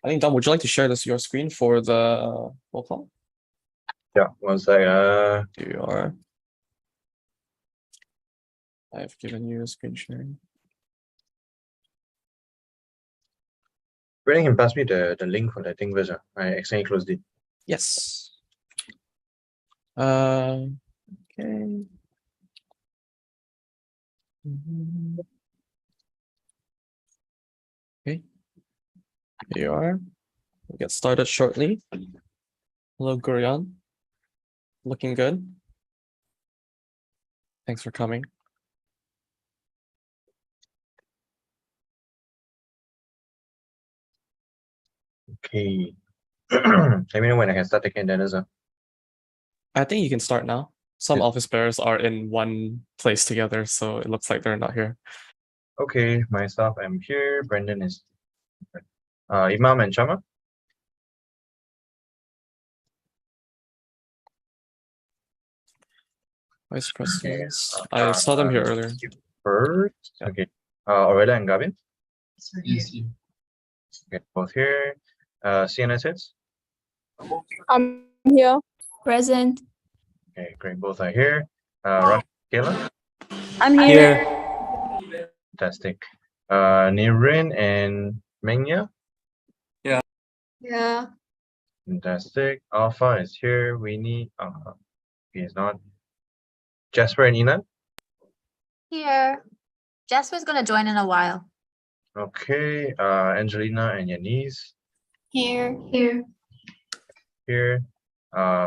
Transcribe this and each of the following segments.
I think, Dom, would you like to share your screen for the roll call? Yeah, one sec. Here you are. I've given you a screen sharing. Brennan can pass me the link for the thing first. I accidentally closed it. Yes. Okay. Okay. Here you are. We'll get started shortly. Hello, Gurion. Looking good. Thanks for coming. Okay. Let me know when I can start taking attendance. I think you can start now. Some Yeah. office bearers are in one place together, so it looks like they're not here. Okay, my staff, I'm here. Brendan is Imam and Chama. Vice presidents. I saw them here earlier. First. Yeah. Okay. Aurelia and Gavin. Yes. Okay, both here. CNS heads. I'm here. Present. Okay, great. Both are here. Rush, Kayla. I'm here. Fantastic. Nirin and Mengya. Yeah. Fantastic. Alpha is here. Winnie. He is not. Jasper and Inan. Here. Jasper's gonna join in a while. Okay. Angelina and Yanis Here. here.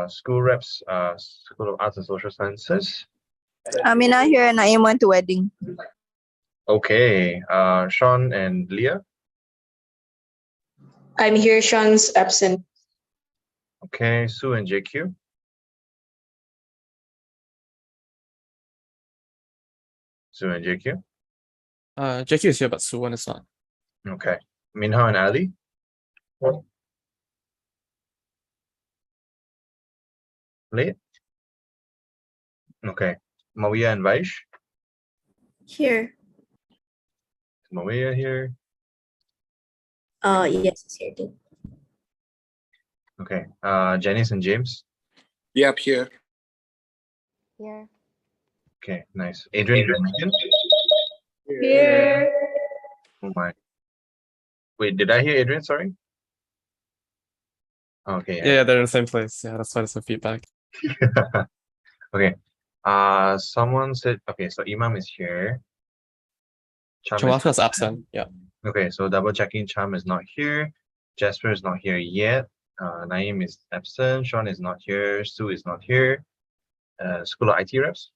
School reps. School of Arts and Social Sciences. Amina here and Naeem went to wedding. Okay. Sean and Leah. I'm here, Sean's absent. Okay. Sue and JQ. Sue and JQ. JQ is here, but Suwon is not. Okay. Minha and Ali. Late. Okay. Mawia and Vaish. Here. Mawia here. Yes, it's here too. Okay. Janice and James. Yep, here. Here. Okay, nice. Adrian and Megan. Here. Oh my. Wait, did I hear Adrian? Sorry. Okay. Yeah, they're in the same place. Yeah, that's why there's some feedback. Okay. Someone said. Okay, so Imam is here. Cham is- Chawafka is absent. Yeah. Okay, so double checking. Cham is not here. Jasper is not here yet. Naeem is absent. Sean is not here. Sue is not here. School of IT reps.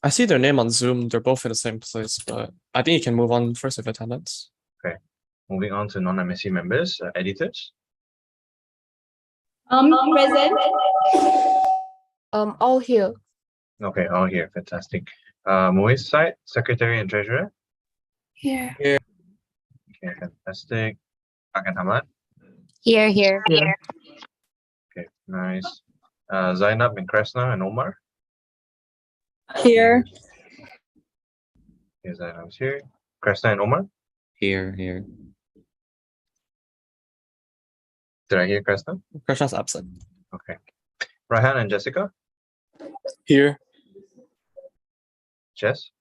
I see their name on Zoom. They're both in the same place, but I think you can move on first with attendance. Moving on to non-MSC members, editors. Present. All here. Okay, all here. Fantastic. Moise side, secretary and treasurer. Here. Okay, fantastic. Akan Hamad. Here. Okay, nice. Zainab and Kresna and Omar. Here. Okay, Zainab's here. Kresna and Omar. Here. Did I hear Kresna? Krishna's absent. Okay. Rahan and Jessica. Here. Jess.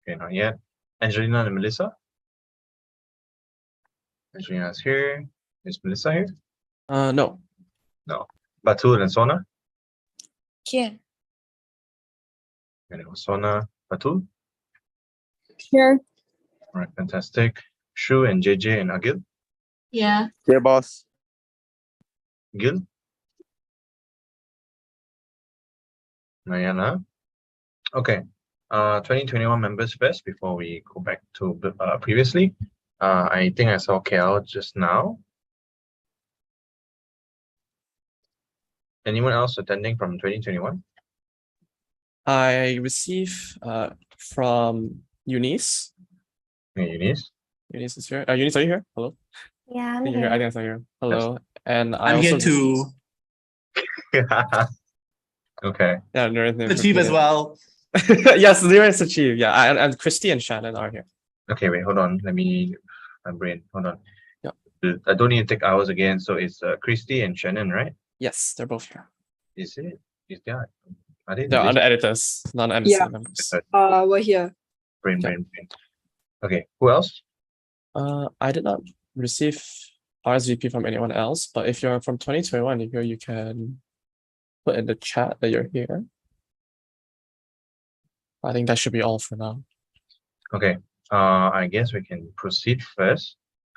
Okay, not yet. Angelina and Melissa. Angelina's here. Is Melissa here? No. Batul and Sona. Here. And it was Sona. Batul. Here. All right, fantastic. Shu and JJ and Agil. Yeah. Here, boss. Gil. Nayana. Okay. 2021 members first before we go back to previously. I think I saw KL just now. Anyone else attending from 2021? I receive from Eunice. Okay, Eunice. Eunice is here. Eunice, are you here? Hello. Yeah, Can you hear? I think I saw you here. Hello. And I I'm also here too. Okay. Yeah, Naren. The team as well. Yes, 0 is achieved. Yeah, and Christy and Shannon are here. Okay, wait, hold on. Let me, my brain, hold on. Yep. I don't need to take hours again. So it's Christy and Shannon, right? Yes, they're both here. Is it? Is that? Are they? They're under editors, non-MC Yeah. members. We're here. Brain. Yep. Okay, who else? I did not receive RSVP from anyone else, but if you're from 2021 here, you can put in the chat that you're here. I think that should be all for now. Okay, I guess we can proceed first.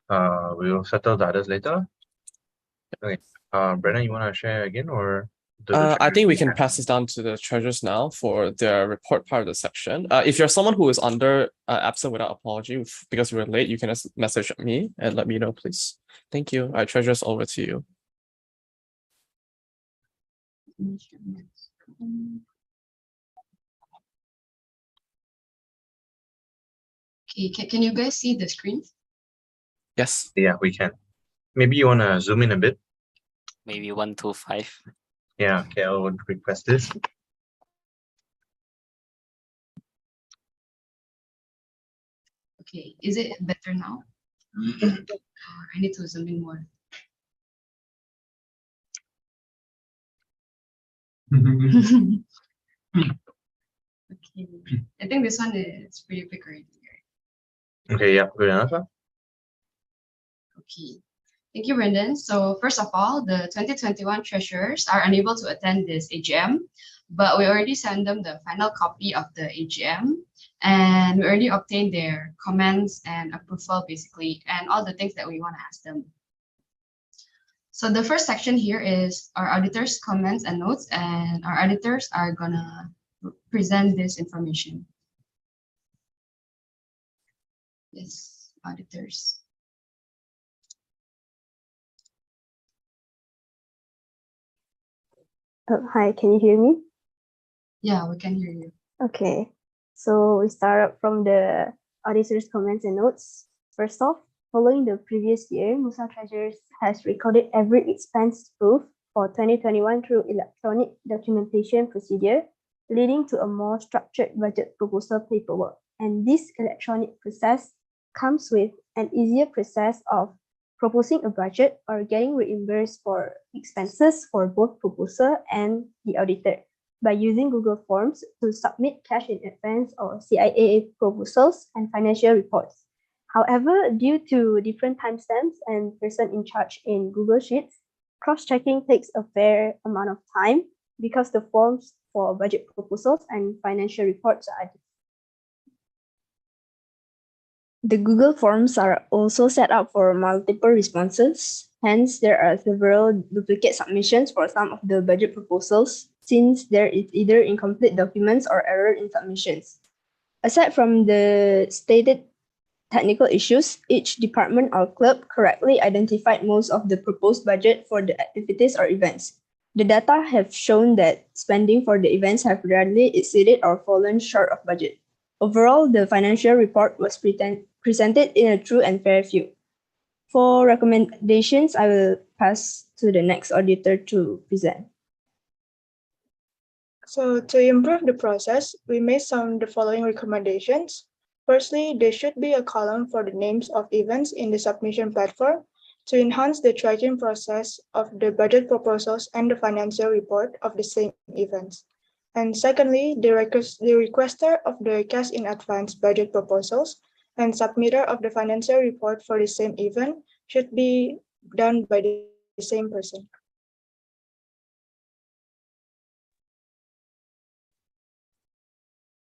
We will settle the others later. Okay, Brennan, you want to share again or? I think we can pass this down to the treasurers now for their report part of the section. If you're someone who is under absent without apology because you were late, you can just message me and let me know, please. Thank you. All right, treasurers, over to you. Okay, can you guys see the screen? Yes. Yeah, we can. Maybe you want to zoom in a bit. Maybe 1 to 5. Yeah, okay, I would request this. Okay, is it better now? I need to zoom in more. Okay, I think this one is pretty quick already. Okay, yeah, good enough. Okay, thank you, Brendan. So first of all, the 2021 treasurers are unable to attend this AGM, but we already sent them the final copy of the AGM, and we already obtained their comments and approval, basically, and all the things that we want to ask them. So the first section here is our auditors' comments and notes, and our auditors are gonna present this information. Yes, auditors. Hi, can you hear me? Yeah, we can hear you. Okay, so we start up from the auditor's comments and notes. First off, following the previous year, Musa Treasurers has recorded every expense proof for 2021 through electronic documentation procedure, leading to a more structured budget proposal paperwork. And this electronic process comes with an easier process of proposing a budget or getting reimbursed for expenses for both proposer and the auditor by using Google Forms to submit cash in advance or CIA proposals and financial reports. However, due to different timestamps and person in charge in Google Sheets, cross-checking takes a fair amount of time because the forms for budget proposals and financial reports are different. The Google Forms are also set up for multiple responses. Hence, there are several duplicate submissions for some of the budget proposals, since there is either incomplete documents or error in submissions. Aside from the stated technical issues, each department or club correctly identified most of the proposed budget for the activities or events. The data have shown that spending for the events have rarely exceeded or fallen short of budget. Overall, the financial report was presented in a true and fair view. For recommendations, I will pass to the next auditor to present. So to improve the process, we made the following recommendations. Firstly, there should be a column for the names of events in the submission platform to enhance the tracking process of the budget proposals and the financial report of the same events. And secondly, the requester of the cash in advance budget proposals and submitter of the financial report for the same event should be done by the same person.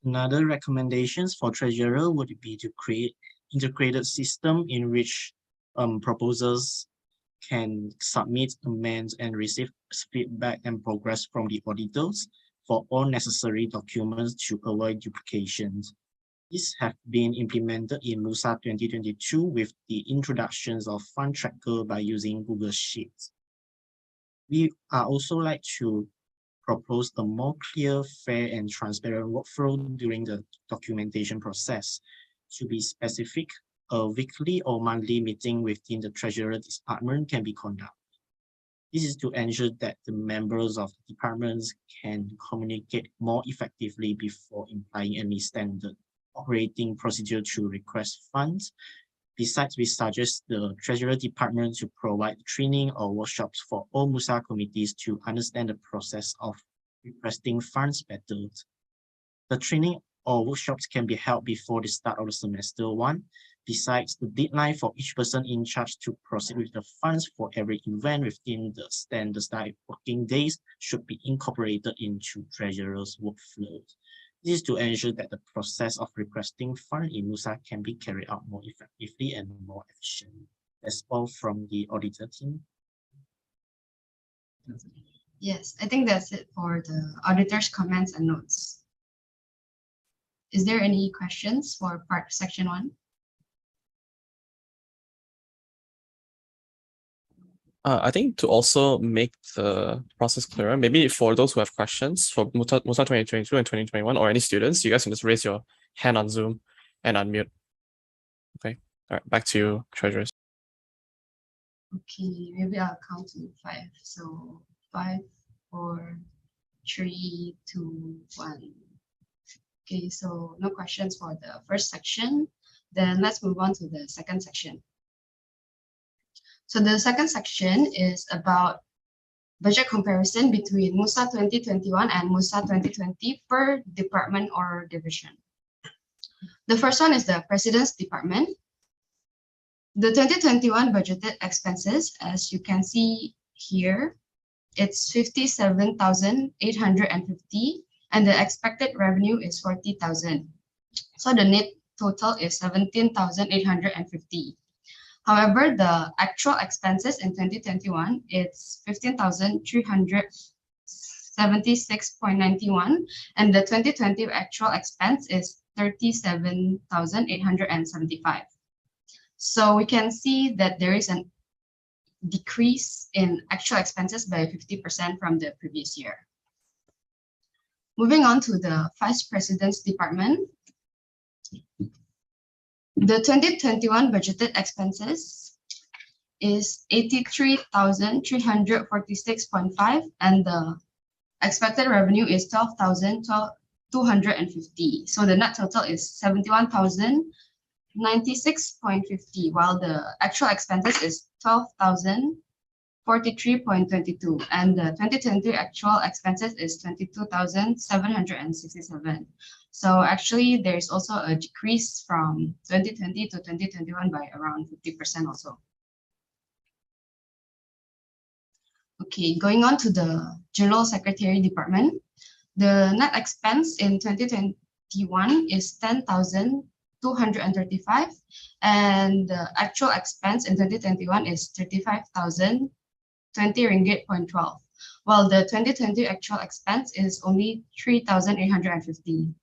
Another recommendations for treasurer would be to create integrated system in which proposals can submit, amend, and receive feedback and progress from the auditors for all necessary documents to avoid duplications. These have been implemented in Musa 2022 with the introductions of Fund Tracker by using Google Sheets. We are also like to propose a more clear, fair, and transparent workflow during the documentation process. To be specific, a weekly or monthly meeting within the Treasurer Department can be conducted. This is to ensure that the members of departments can communicate more effectively before implying any standard operating procedure to request funds. Besides, we suggest the Treasurer Department to provide training or workshops for all Musa committees to understand the process of requesting funds better. The training or workshops can be held before the start of the semester 1. Besides, the deadline for each person in charge to proceed with the funds for every event within the standardized working days should be incorporated into Treasurer's workflows. This is to ensure that the process of requesting funds in Musa can be carried out more effectively and more efficiently. That's all from the auditor team. Yes, I think that's it for the auditor's comments and notes. Is there any questions for section 1? I think to also make the process clearer, maybe for those who have questions for Musa 2022 and 2021 or any students, you guys can just raise your hand on Zoom and unmute. Okay, all right, back to you, treasurers. Okay, maybe I'll count to 5. So 5, 4, 3, 2, 1. Okay, so no questions for the first section. Then let's move on to the second section. So the second section is about budget comparison between Musa 2021 and Musa 2020 per department or division. The first one is the President's Department. The 2021 budgeted expenses, as you can see here, it's 57,850 and the expected revenue is 40,000. So the net total is 17,850. However, the actual expenses in 2021, it's 15,376.91, and the 2020 actual expense is 37,875. So we can see that there is a decrease in actual expenses by 50% from the previous year. Moving on to the Vice President's Department. The 2021 budgeted expenses is 83,346.5 and the expected revenue is 12,250. So the net total is 71,096.50 while the actual expenses is 12,043.22 and the 2020 actual expenses is 22,767. So actually, there's also a decrease from 2020 to 2021 by around 50% also. Okay, going on to the General Secretary Department. The net expense in 2021 is 10,235 and the actual expense in 2021 is 35,020 ringgit.12, while the 2020 actual expense is only 3,850.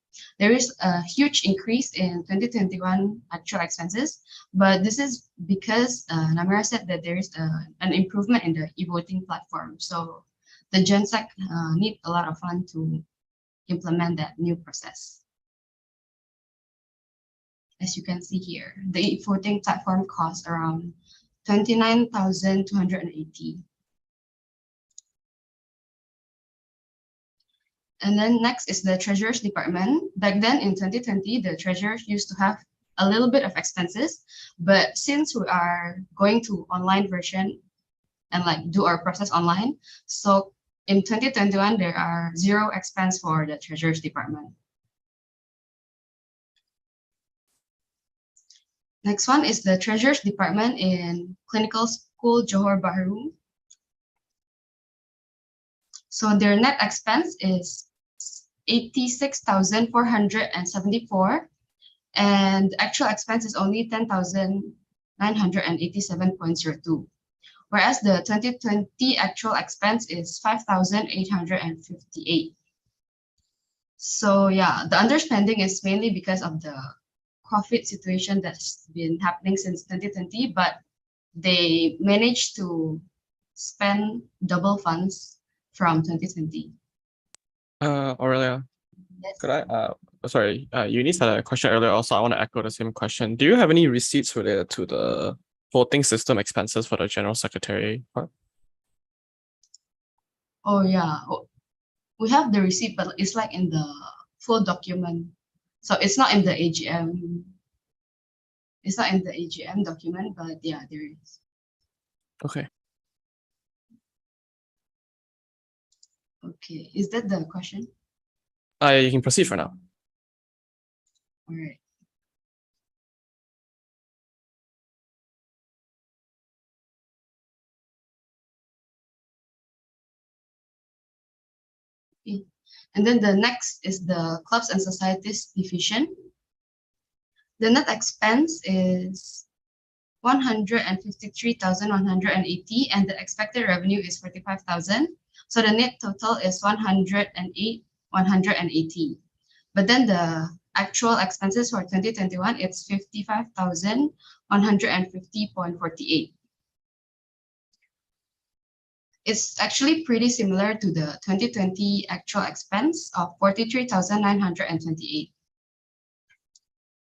There is a huge increase in 2021 actual expenses, but this is because Namira said that there is an improvement in the e-voting platform. So the GenSec need a lot of fund to implement that new process. As you can see here, the e-voting platform costs around 29,280. And then next is the Treasurer's Department. Back then in 2020, the Treasurers used to have a little bit of expenses, but since we are going to online version and like do our process online, so in 2021, there are 0 expense for the Treasurer's Department. Next one is the Treasurer's Department in Clinical School Johor Bahru. So their net expense is 86,474 and actual expense is only 10,987.02, whereas the 2020 actual expense is 5,858. So yeah, the underspending is mainly because of the COVID situation that's been happening since 2020, but they managed to spend double funds from 2020. Aurelia, Yes. could I, sorry, Eunice had a question earlier also. I want to echo the same question. Do you have any receipts related to the voting system expenses for the General Secretary part? Oh yeah, we have the receipt, but it's like in the full document. So it's not in the AGM. It's not in the AGM document, but yeah, there is. Okay. Okay, is that the question? You can proceed for now. All right. Okay. And then the next is the clubs and societies division. The net expense is 153,180 and the expected revenue is 45,000. So the net total is 108,180. But then the actual expenses for 2021, it's 55,150.48. It's actually pretty similar to the 2020 actual expense of 43,928.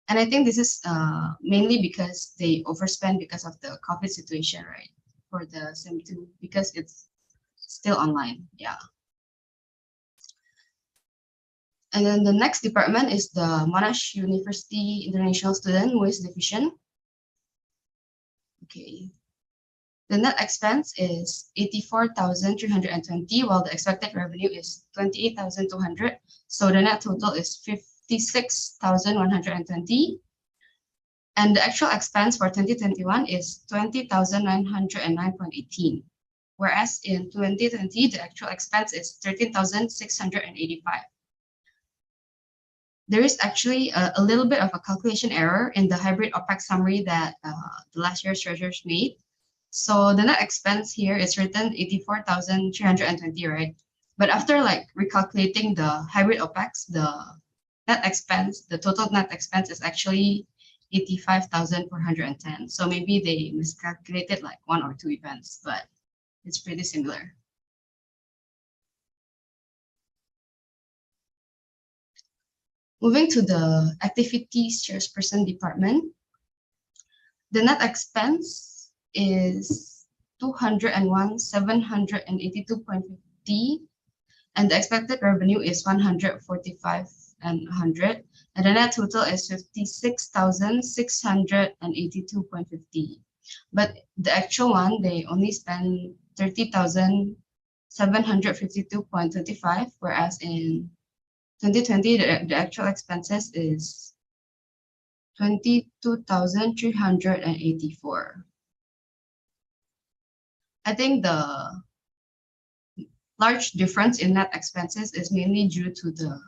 And I think this is mainly because they overspend because of the COVID situation, right? For the SIM2, because it's still online, yeah. And then the next department is the Monash University International Student WIS division. Okay. The net expense is 84,320, while the expected revenue is 28,200. So the net total is 56,120. And the actual expense for 2021 is 20,909.18. Whereas in 2020, the actual expense is 13,685. There is actually a little bit of a calculation error in the hybrid OPEX summary that the last year's treasurers made. So the net expense here is written 84,320, right? But after like recalculating the hybrid OPEX, the net expense, the total net expense is actually 85,410. So maybe they miscalculated like 1 or 2 events, but it's pretty similar. Moving to the activities chairperson department, the net expense is 201,782.50, and the expected revenue is 145,100, and the net total is 56,682.50. But the actual one, they only spend 30,752.25, whereas in 2020, the actual expenses is 22,384. I think the large difference in net expenses is mainly due to the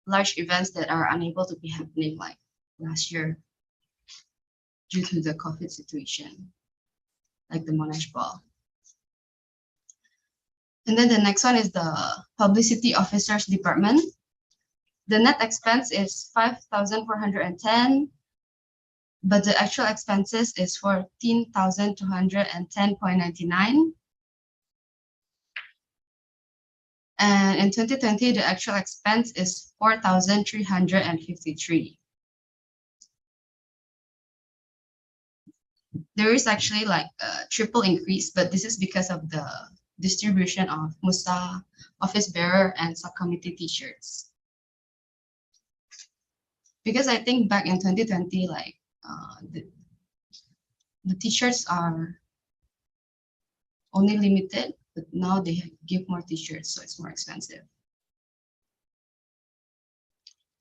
large events that are unable to be happening like last year due to the COVID situation, like the Monash Ball. And then the next one is the Publicity Officers Department. The net expense is 5,410, but the actual expenses is 14,210.99. And in 2020, the actual expense is 4,353. There is actually like a triple increase, but this is because of the distribution of Musa, office bearer, and subcommittee t-shirts. Because I think back in 2020, like the t-shirts are only limited, but now they give more t-shirts, so it's more expensive.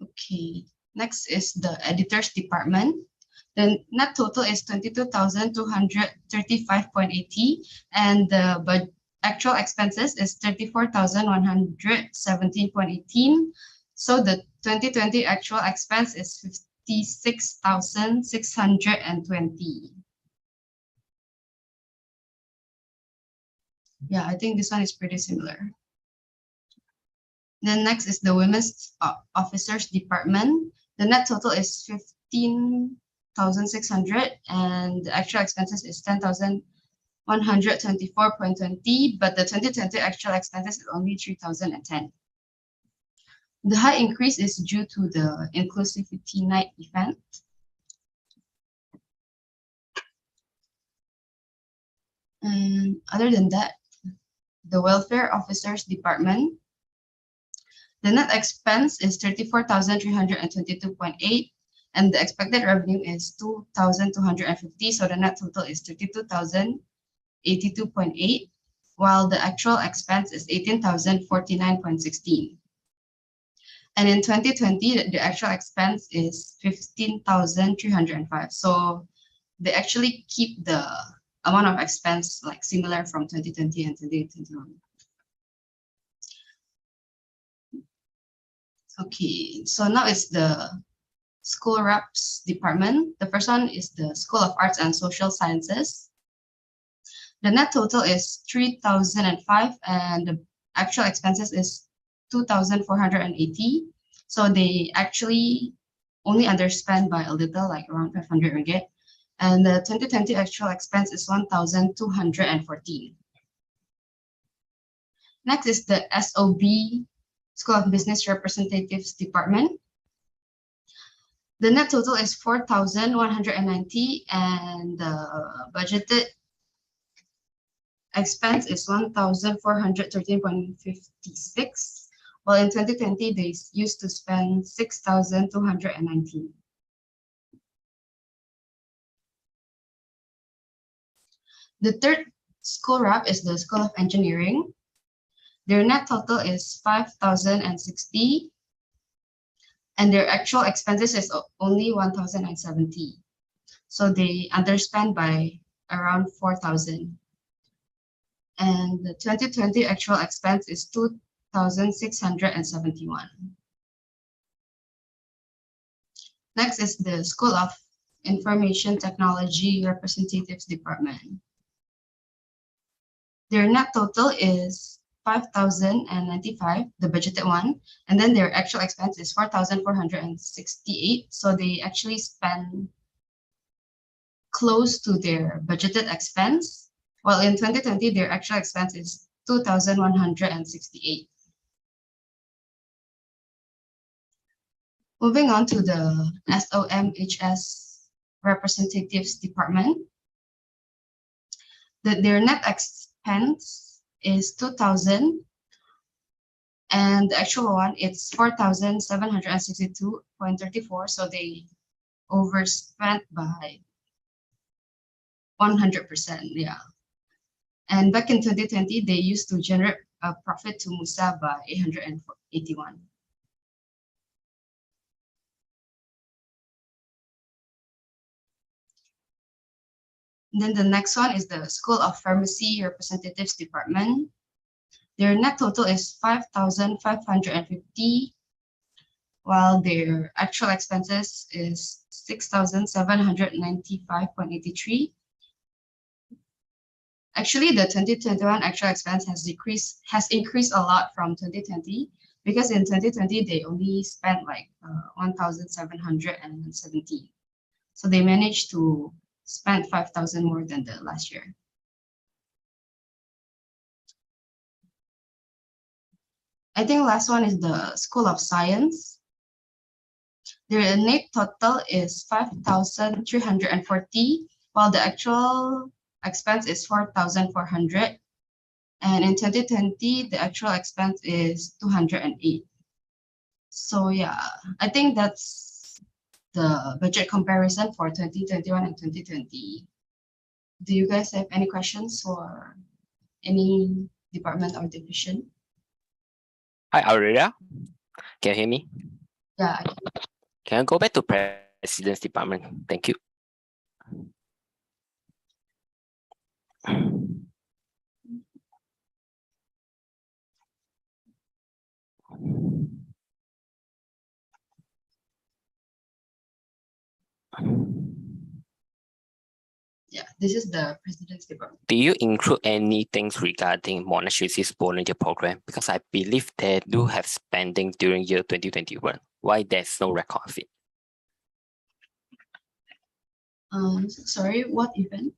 Okay, next is the editors department. The net total is 22,235.80, and the actual expenses is 34,117.18. So the 2020 actual expense is 56,620. Yeah, I think this one is pretty similar. Then next is the Women's Officers Department. The net total is 15,600 and the actual expenses is 10,124.20, but the 2020 actual expenses is only 3,010. The high increase is due to the Inclusivity Night event. And other than that, the Welfare Officers Department. The net expense is 34,322.8, and the expected revenue is 2,250. So the net total is 32,082.8, while the actual expense is 18,049.16. And in 2020, the actual expense is 15,305. So they actually keep the amount of expense like similar from 2020 and 2021. Okay, so now it's the school reps department. The first one is the School of Arts and Social Sciences. The net total is 3,005 and the actual expenses is 2,480. So they actually only underspend by a little, like around 500 ringgit. And the 2020 actual expense is 1,214. Next is the SOB, School of Business Representatives Department. The net total is 4,190 and the budgeted expense is 1,413.56. While in 2020, they used to spend 6,219. The third school rep is the School of Engineering. Their net total is 5,060, and their actual expenses is only 1,070. So they underspend by around 4,000. And the 2020 actual expense is 2,671. Next is the School of Information Technology Representatives Department. Their net total is 5,095, the budgeted one, and then their actual expense is 4,468. So they actually spend close to their budgeted expense, while in 2020, their actual expense is 2,168. Moving on to the SOMHS Representatives Department. Their net expense is 2,000, and the actual one it's 4,762.34. So they overspent by 100%. Yeah. And back in 2020, they used to generate a profit to Musa by 881. And then the next one is the School of Pharmacy Representatives Department. Their net total is 5,550, while their actual expenses is 6,795.83. Actually, the 2021 actual expense has increased a lot from 2020, because in 2020 they only spent like 1,770. So they managed to spend 5,000 more than the last year. I think last one is the School of Science. Their net total is 5,340, while the actual expense is 4,400. And in 2020, the actual expense is 208. So yeah, I think that's the budget comparison for 2021 and 2020. Do you guys have any questions for any department or division? Hi, Aurelia. Can you hear me? Yeah. Can I go back to President's Department? Thank you. Yeah, this is the President's Department. Do you include any things regarding Monash volunteer program? Because I believe they do have spending during year 2021. Why there's no record of it? Sorry, what event?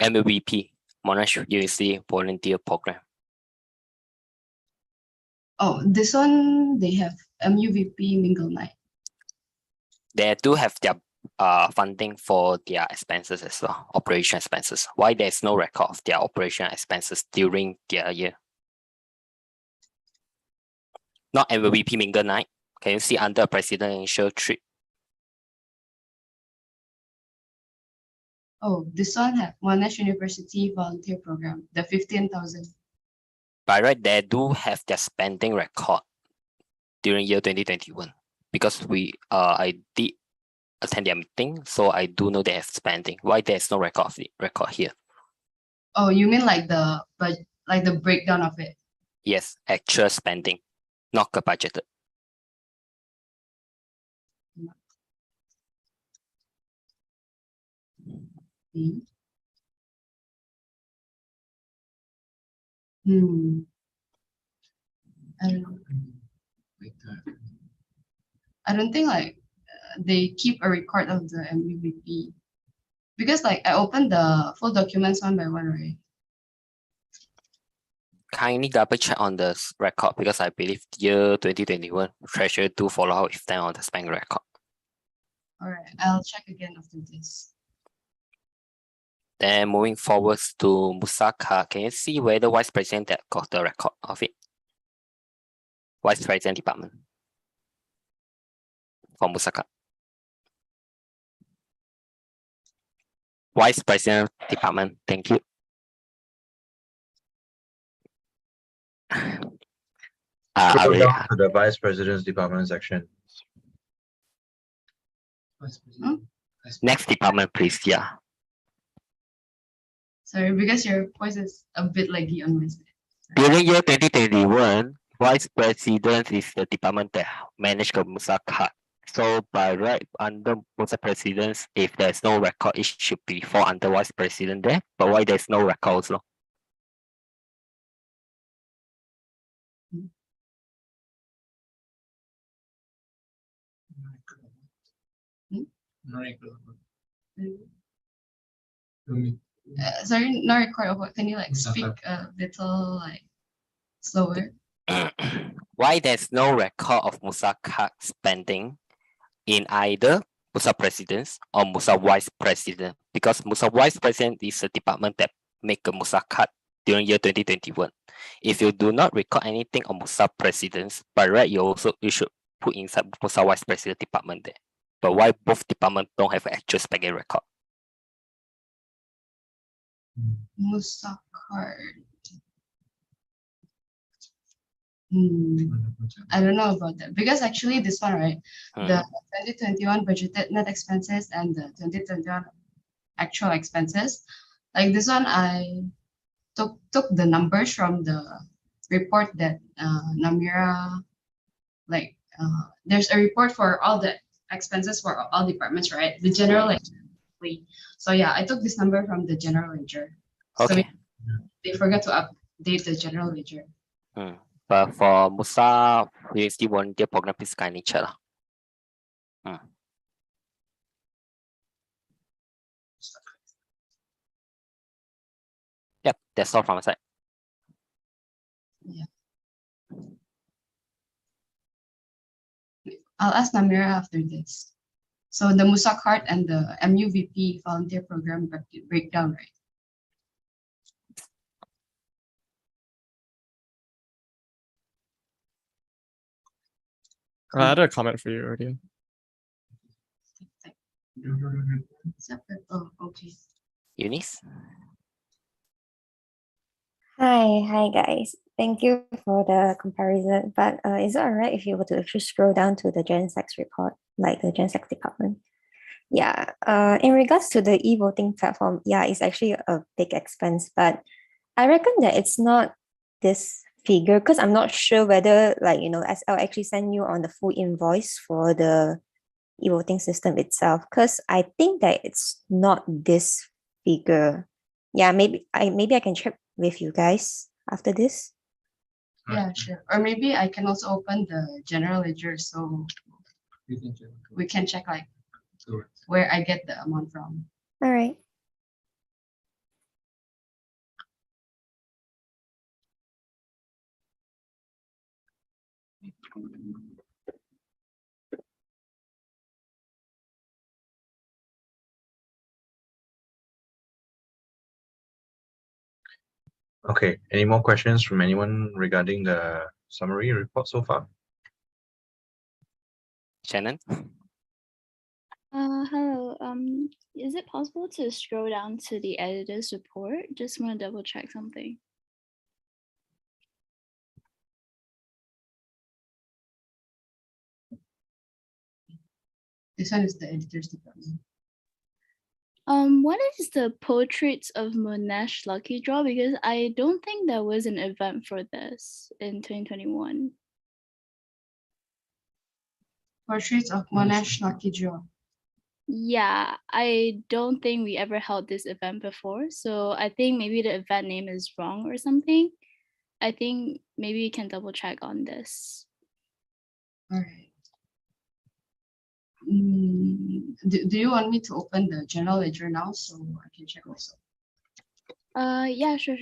MVP, Monash University Volunteer Program. Oh, this one, they have MUVP Mingle Night. They do have their funding for their expenses as well, operation expenses. Why there's no record of their operation expenses during their year? Not MVP mingle night. Can you see under presidential trip? Oh, this one have Monash University volunteer program, the 15,000. By right, they do have their spending record during year 2021 because I did attend their meeting, so I do know they have spending. Why there's no record here? Oh, you mean like the breakdown of it? Yes, actual spending, not the budgeted. I don't think like they keep a record of the MVP because like I opened the full documents one by one, right? Kindly double check on the record because I believe year 2021 Treasurer do follow up with them on the spending record. All right, I'll check again after this. Then moving forwards to Musa, can you see where the Vice President that got the record of it? Vice President Department for Musa. Vice President Department, thank you. Scroll down to the Vice President's Department section. Next department, please. Yeah. Sorry, because your voice is a bit laggy on my side. During year 2021, Vice President is the department that manage the Musa card. So by right, under Musa Presidents, if there's no record, it should be fall under Vice President there. But why there's no record also? Sorry, no record. Can you like speak a little like slower? Why there's no record of Musa card spending in either Musa Presidents or Musa Vice President? Because Musa Vice President is a department that make a Musa card during year 2021. If you do not record anything on Musa Presidents, by right you should put inside Musa Vice President department there. But why both departments don't have actual spending record? Musa card. I don't know about that because actually this one, right? The 2021 budgeted net expenses and the 2021 actual expenses. Like this one, I took the numbers from the report that Namira, like there's a report for all the expenses for all departments, right? The general ledger. So yeah, I took this number from the general ledger. Okay. So they forgot to update the general ledger. But for Musa University volunteer program, please kindly check. Yep, that's all from my side. Yeah. I'll ask Namira after this. So the Musa card and the MUVP volunteer program breakdown, right? I had a comment for you already. Oh, okay. Eunice? Hi guys. Thank you for the comparison. But is it alright if you were to actually scroll down to the Gen Sex report, like the Gen Sex department? Yeah. In regards to the e-voting platform, yeah, it's actually a big expense, but I reckon that it's not this figure because I'm not sure whether SL actually send you on the full invoice for the e-voting system itself, because I think that it's not this figure. Yeah, maybe I can check with you guys after this. Yeah, sure. Or maybe I can also open the general ledger so we can check like where I get the amount from. All right. Okay, any more questions from anyone regarding the summary report so far? Shannon? Hello. Is it possible to scroll down to the editor's report? Just want to double check something. This one is the editor's department. What is the Portraits of Monash lucky draw? Because I don't think there was an event for this in 2021. Portraits of Monash lucky draw. Yeah, I don't think we ever held this event before. So I think maybe the event name is wrong or something. I think maybe you can double check on this. All right. Do you want me to open the general ledger now so I can check also? Yeah, sure.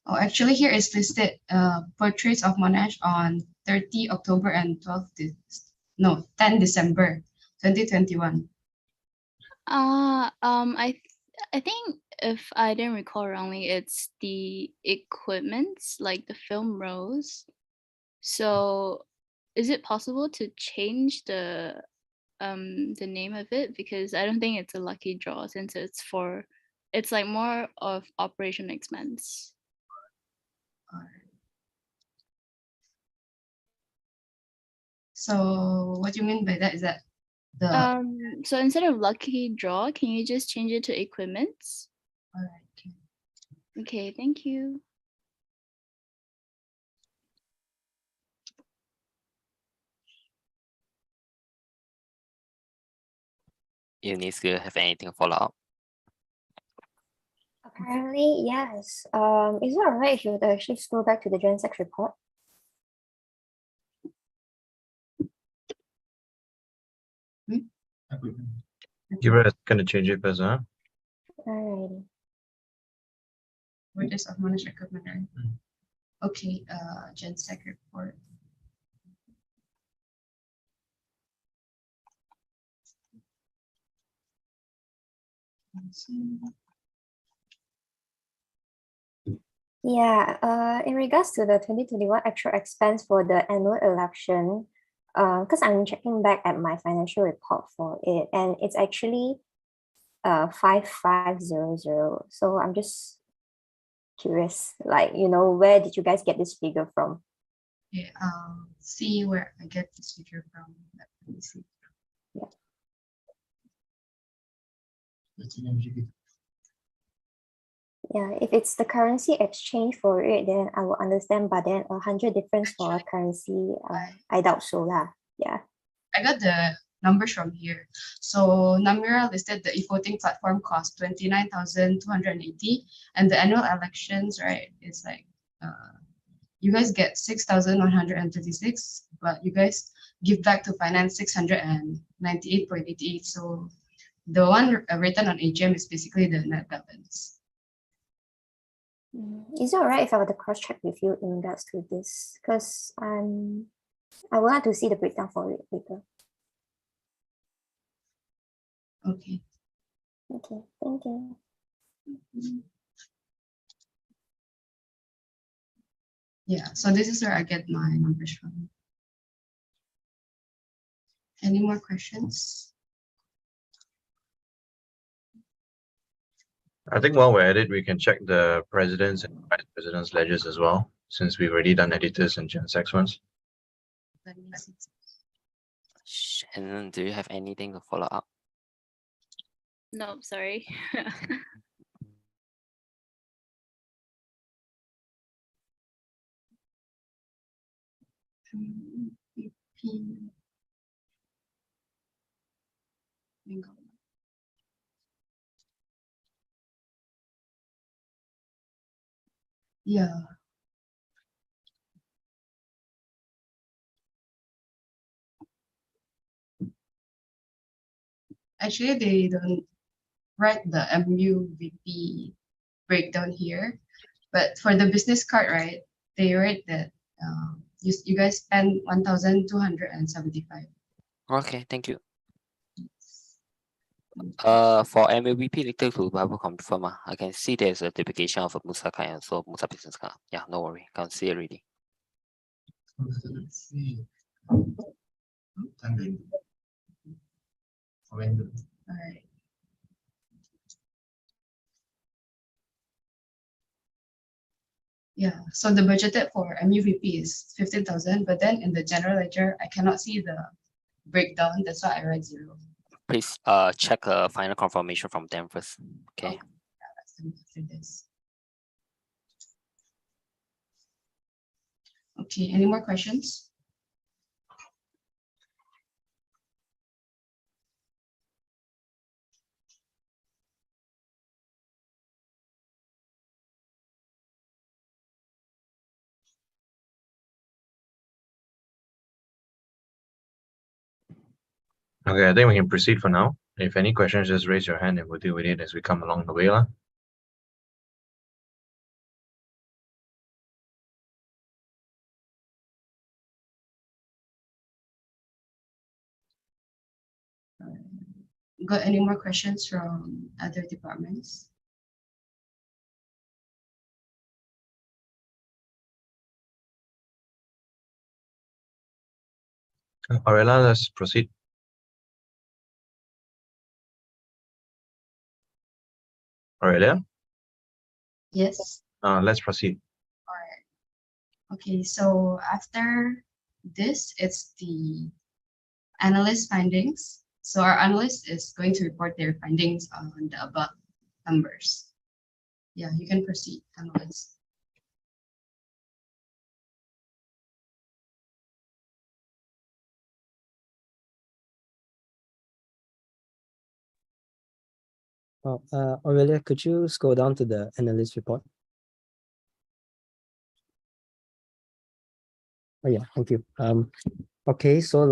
Oh, actually here is listed portraits of Monash on 30 October and 10 December 2021. I think if I didn't recall wrongly, it's the equipments like the film rolls. So is it possible to change the name of it? Because I don't think it's a lucky draw since it's like more of operation expense. So what do you mean by that? Is that the So instead of lucky draw, can you just change it to equipments? all right. Okay, thank you. Eunice, do you have anything to follow up? Apparently, yes. Is it alright if you would actually scroll back to the GenSex report? Kira is going to change it first, huh? Alrighty. Portraits of Monash equipment, right? Okay, GenSec report. Yeah, in regards to the 2021 actual expense for the annual election, because I'm checking back at my financial report for it, and it's actually 5500. So I'm just curious, like, where did you guys get this figure from? Okay, I'll see where I get this figure from. Let me see. Yeah, if it's the currency exchange for it, then I will understand. But then 100 difference for a currency, I doubt so lah. Yeah. I got the numbers from here. So Namira listed the e-voting platform cost 29,280, and the annual elections, right, is like you guys get 6,136, but you guys give back to finance 698.88. So the one written on AGM is basically the net balance. Is it alright if I were to cross check with you in regards to this? Because I would like to see the breakdown for it later. Okay. Okay, thank you. Yeah, so this is where I get my numbers from. Any more questions? I think while we're at it, we can check the president's and vice president's ledgers as well, since we've already done editors and GenSex ones. Shannon, do you have anything to follow up? No, sorry. MVP. Bingo. Yeah. Actually, they don't write the MUVP breakdown here, but for the business card, right, they write that you guys spend 1,275. Okay, thank you. For MLVP later to Bible confirm. I can see there's a duplication of a Musa card and also Musa business card. Yeah, no worry. Can't see it already. Let's see. All right. Yeah, so the budgeted for MUVP is 15,000, but then in the general ledger, I cannot see the breakdown. That's why I write 0. Please check a final confirmation from them first. Okay. Yeah, let's do after this. Okay, any more questions? Okay, I think we can proceed for now. If any questions, just raise your hand and we'll deal with it as we come along the way. Got any more questions from other departments? Aurelia, let's proceed. Aurelia? Yes. Let's proceed. All right. Okay, so after this, it's the analyst findings. So our analyst is going to report their findings on the above numbers. Yeah, you can proceed, analyst. Aurelia, could you scroll down to the analyst report? Oh yeah, thank you. Okay, so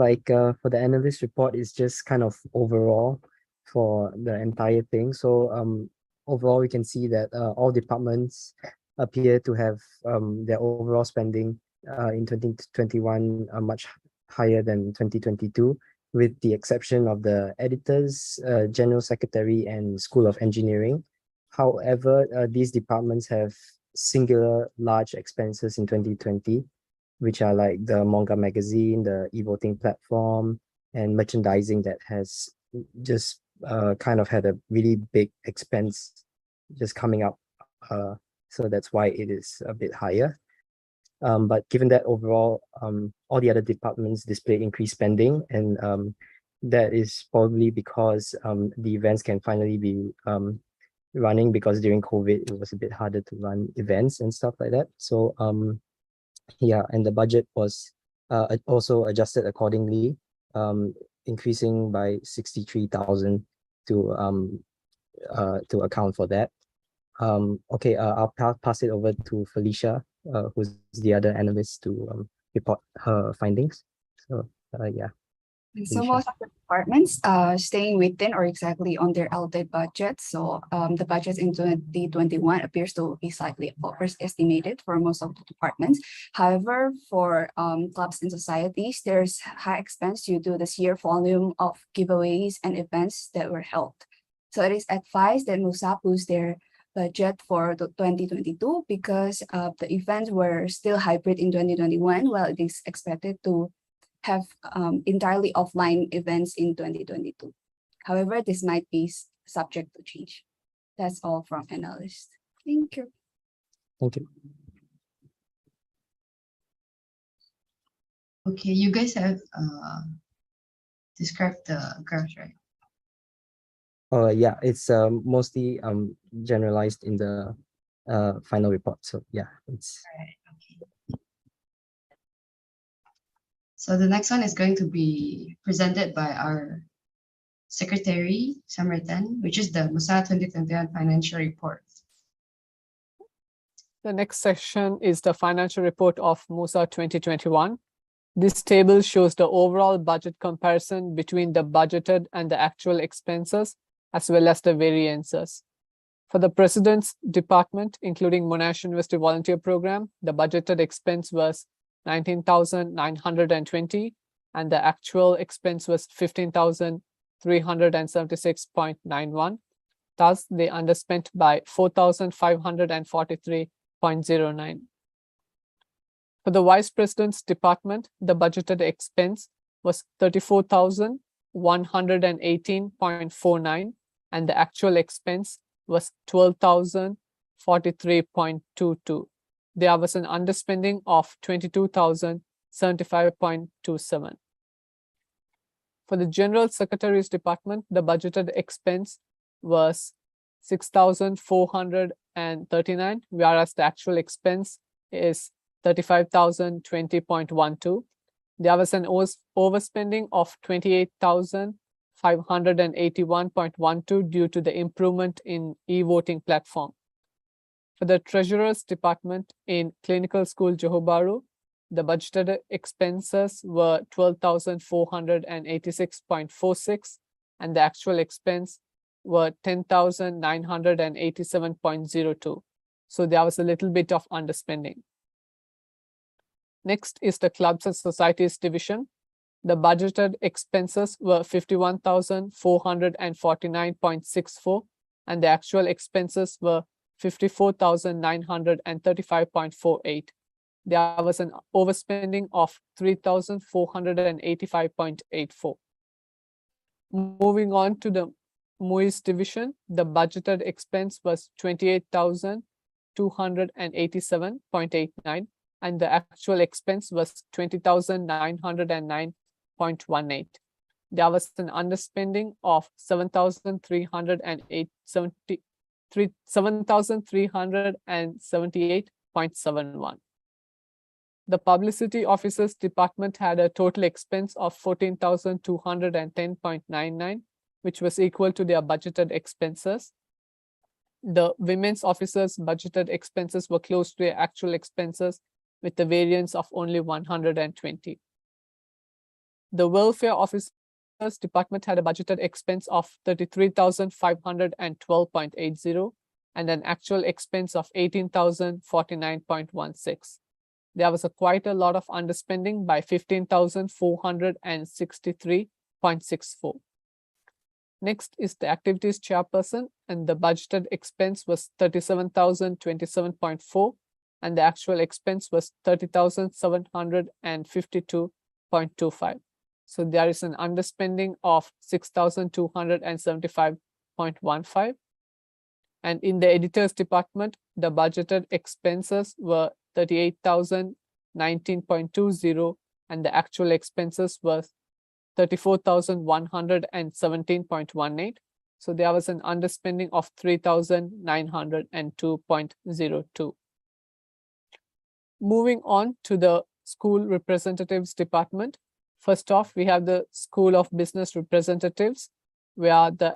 for the analyst report, it's just kind of overall for the entire thing. So overall, we can see that all departments appear to have their overall spending in 2021 much higher than 2022, with the exception of the editors, general secretary, and School of Engineering. However, these departments have singular large expenses in 2020, which are like the manga magazine, the e-voting platform, and merchandising that has just kind of had a really big expense just coming up. So that's why it is a bit higher. But given that overall, all the other departments display increased spending, and that is probably because the events can finally be running, because during COVID, it was a bit harder to run events and stuff like that. So yeah, and the budget was also adjusted accordingly, increasing by 63,000 to account for that. Okay, I'll pass it over to Felicia, who's the other analyst, to report her findings. So yeah. So Felicia. most of the departments staying within or exactly on their allotted budget. So the budget in 2021 appears to be slightly overestimated for most of the departments. However, for clubs and societies, there's high expense due to the sheer volume of giveaways and events that were held. So it is advised that Musa boost their budget for 2022 because the events were still hybrid in 2021, while it is expected to have entirely offline events in 2022. However, this might be subject to change. That's all from analyst. Thank you. Thank you. Okay, you guys have described the graphs, right? Yeah, it's mostly generalized in the final report. So yeah, it's all right. Okay. So the next one is going to be presented by our Secretary Samritan, which is the Musa 2021 Financial Report. The next section is the financial report of Musa 2021. This table shows the overall budget comparison between the budgeted and the actual expenses, as well as the variances. For the President's Department, including Monash University Volunteer Program, the budgeted expense was 19,920 and the actual expense was 15,376.91. Thus, they underspent by 4,543.09. For the Vice President's Department, the budgeted expense was 34,118.49 and the actual expense was 12,043.22. There was an underspending of 22,075.27. For the General Secretary's Department, the budgeted expense was 6,439, whereas the actual expense is 35,020.12. There was an overspending of 28,581.12 due to the improvement in e-voting platform. For the Treasurer's Department in Clinical School Johor Bahru, the budgeted expenses were 12,486.46 and the actual expense were 10,987.02. So there was a little bit of underspending. Next is the Clubs and Societies division. The budgeted expenses were 51,449.64 and the actual expenses were 54,935.48. There was an overspending of 3,485.84. Moving on to the MUIS division, the budgeted expense was 28,287.89 and the actual expense was 20,909.18. There was an underspending of 7,378.71. The Publicity Officers Department had a total expense of 14,210.99, which was equal to their budgeted expenses. The Women's Officers' budgeted expenses were close to their actual expenses, with the variance of only 120. The Welfare Officers Department had a budgeted expense of 33,512.80 and an actual expense of 18,049.16. There was quite a lot of underspending by 15,463.64. Next is the Activities Chairperson, and the budgeted expense was 37,027.4 and the actual expense was 30,752.25. So there is an underspending of 6,275.15. And in the Editors Department, the budgeted expenses were 38,019.20 and the actual expenses were 34,117.18. So there was an underspending of 3,902.02. Moving on to the School Representatives Department. First off, we have the School of Business Representatives, where the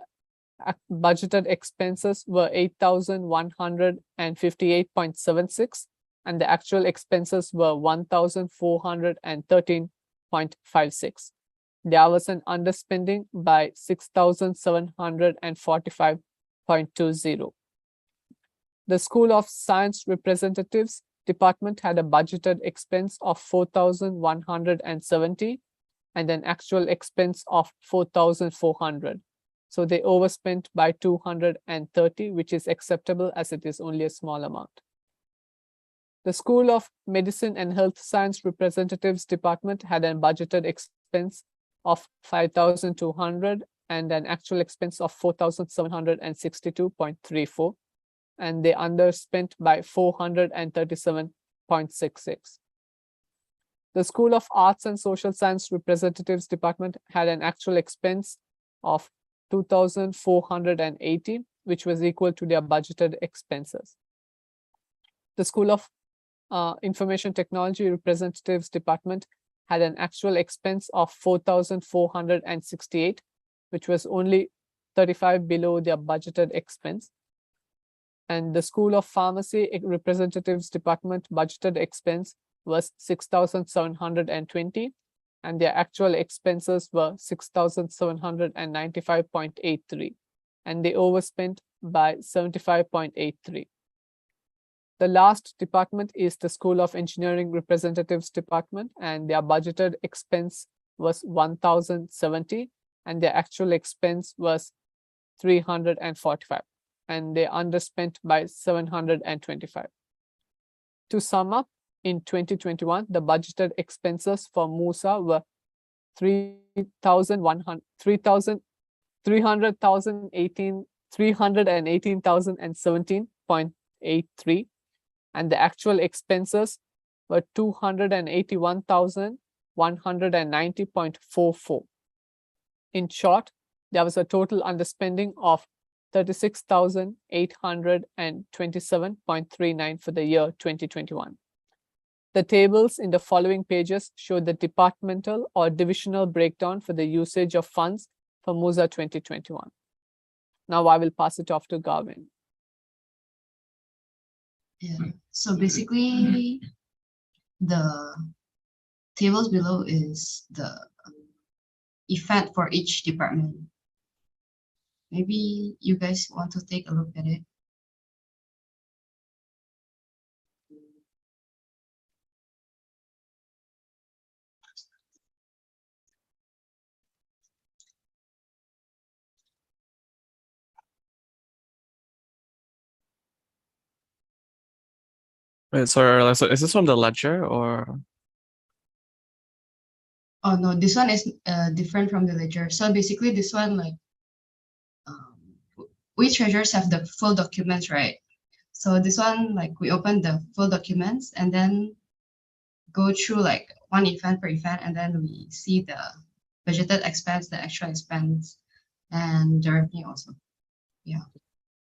budgeted expenses were 8,158.76 and the actual expenses were 1,413.56. There was an underspending by 6,745.20. The School of Science Representatives Department had a budgeted expense of 4,170 and an actual expense of 4,400. So they overspent by 230, which is acceptable as it is only a small amount. The School of Medicine and Health Science Representatives Department had a budgeted expense of 5,200 and an actual expense of 4,762.34, and they underspent by 437.66. The School of Arts and Social Science Representatives Department had an actual expense of 2,480, which was equal to their budgeted expenses. The School of Information Technology Representatives Department had an actual expense of 4,468, which was only 35 below their budgeted expense. And the School of Pharmacy Representatives Department budgeted expense was 6,720, and their actual expenses were 6,795.83, and they overspent by 75.83. The last department is the School of Engineering Representatives Department, and their budgeted expense was 1,070, and their actual expense was 345, and they underspent by 725. To sum up, in 2021, the budgeted expenses for Musa were 318,017.83, and the actual expenses were 281,190.44. In short, there was a total underspending of 36,827.39 for the year 2021. The tables in the following pages show the departmental or divisional breakdown for the usage of funds for Musa 2021. Now I will pass it off to Garvin. Yeah. So basically, the tables below is the effect for each department. Maybe you guys want to take a look at it. Wait, sorry, so is this from the ledger or? Oh no, this one is different from the ledger. So basically this one, like, we treasurers have the full documents, right? So this one, like, we open the full documents and then go through like one event per event, and then we see the budgeted expense, the actual expense, and the revenue also. Yeah.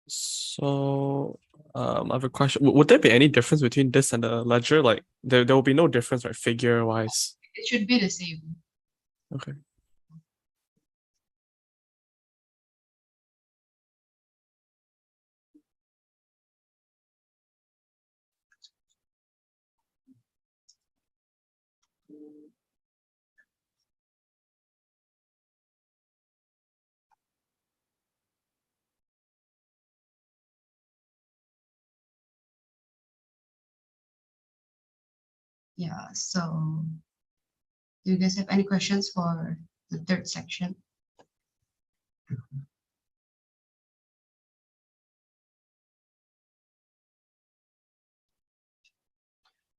So I have a question. Would there be any difference between this and the ledger? Like there will be no difference, right? Figure wise. It should be the same. Okay. Yeah, so do you guys have any questions for the third section?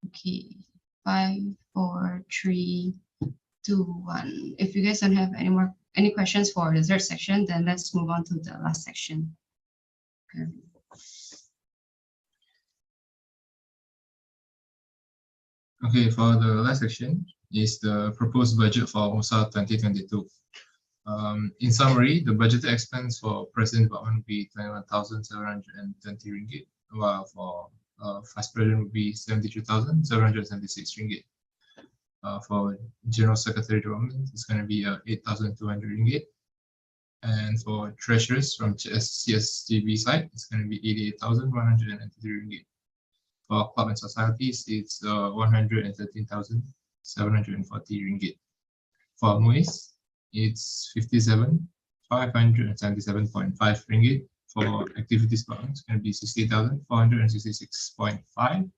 Okay, 5, 4, 3, 2, 1. If you guys don't have any questions for the third section, then let's move on to the last section. Okay, for the last section is the proposed budget for Musa 2022. In summary, the budgeted expense for President Department would be 21,720 ringgit, while for Vice President would be 73,776 ringgit. For General Secretary Department, it's going to be 8,200 ringgit. And for treasurers from CSTB side, it's going to be 88,193 ringgit. For club and societies, it's 113,740 ringgit. For MUIS, it's 57,577.5 ringgit. For activities department, it's going to be 60,466.5.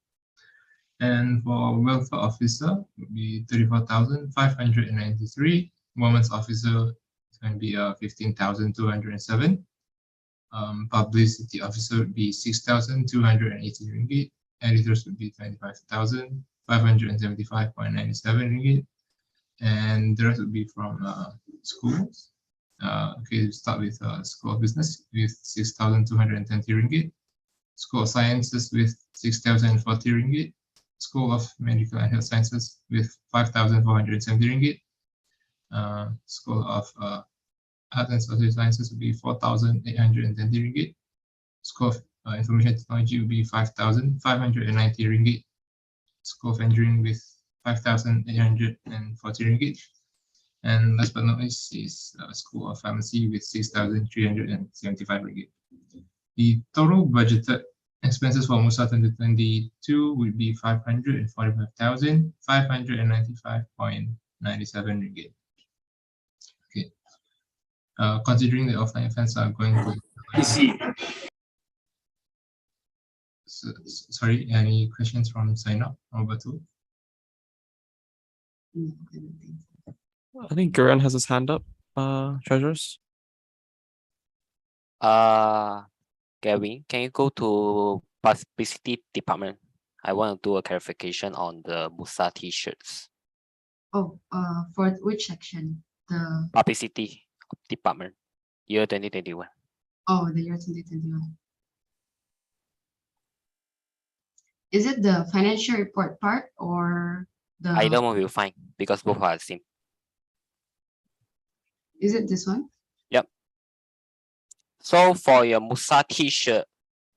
And for welfare officer, it would be 34,593. Women's officer is going to be 15,207. Publicity officer would be 6,280 ringgit. Editors would be 25,575.97 ringgit. And the rest would be from schools. Okay, we start with School of Business with 6,220 ringgit. School of Sciences with 6,040 ringgit. School of Medical and Health Sciences with 5,470 ringgit. School of Art and Social Sciences would be 4,820 ringgit. School of Information Technology would be 5,590 ringgit. School of Engineering with 5,840 ringgit. And last but not least is School of Pharmacy with 6,375 ringgit. The total budgeted expenses for Musa 2022 would be 545,595.97 ringgit. Okay. Considering the offline events are going to sorry, any questions from sign up or Batu? I think Gurren has his hand up. Treasurers. Gavin, can you go to Publicity Department? I want to do a clarification on the Musa t-shirts. Oh, for which section? The Publicity Department, year 2021. Oh, the year 2021. Is it the financial report part or the? Either one will fine because both are the same. Is it this one? Yep. So for your Musa t-shirt,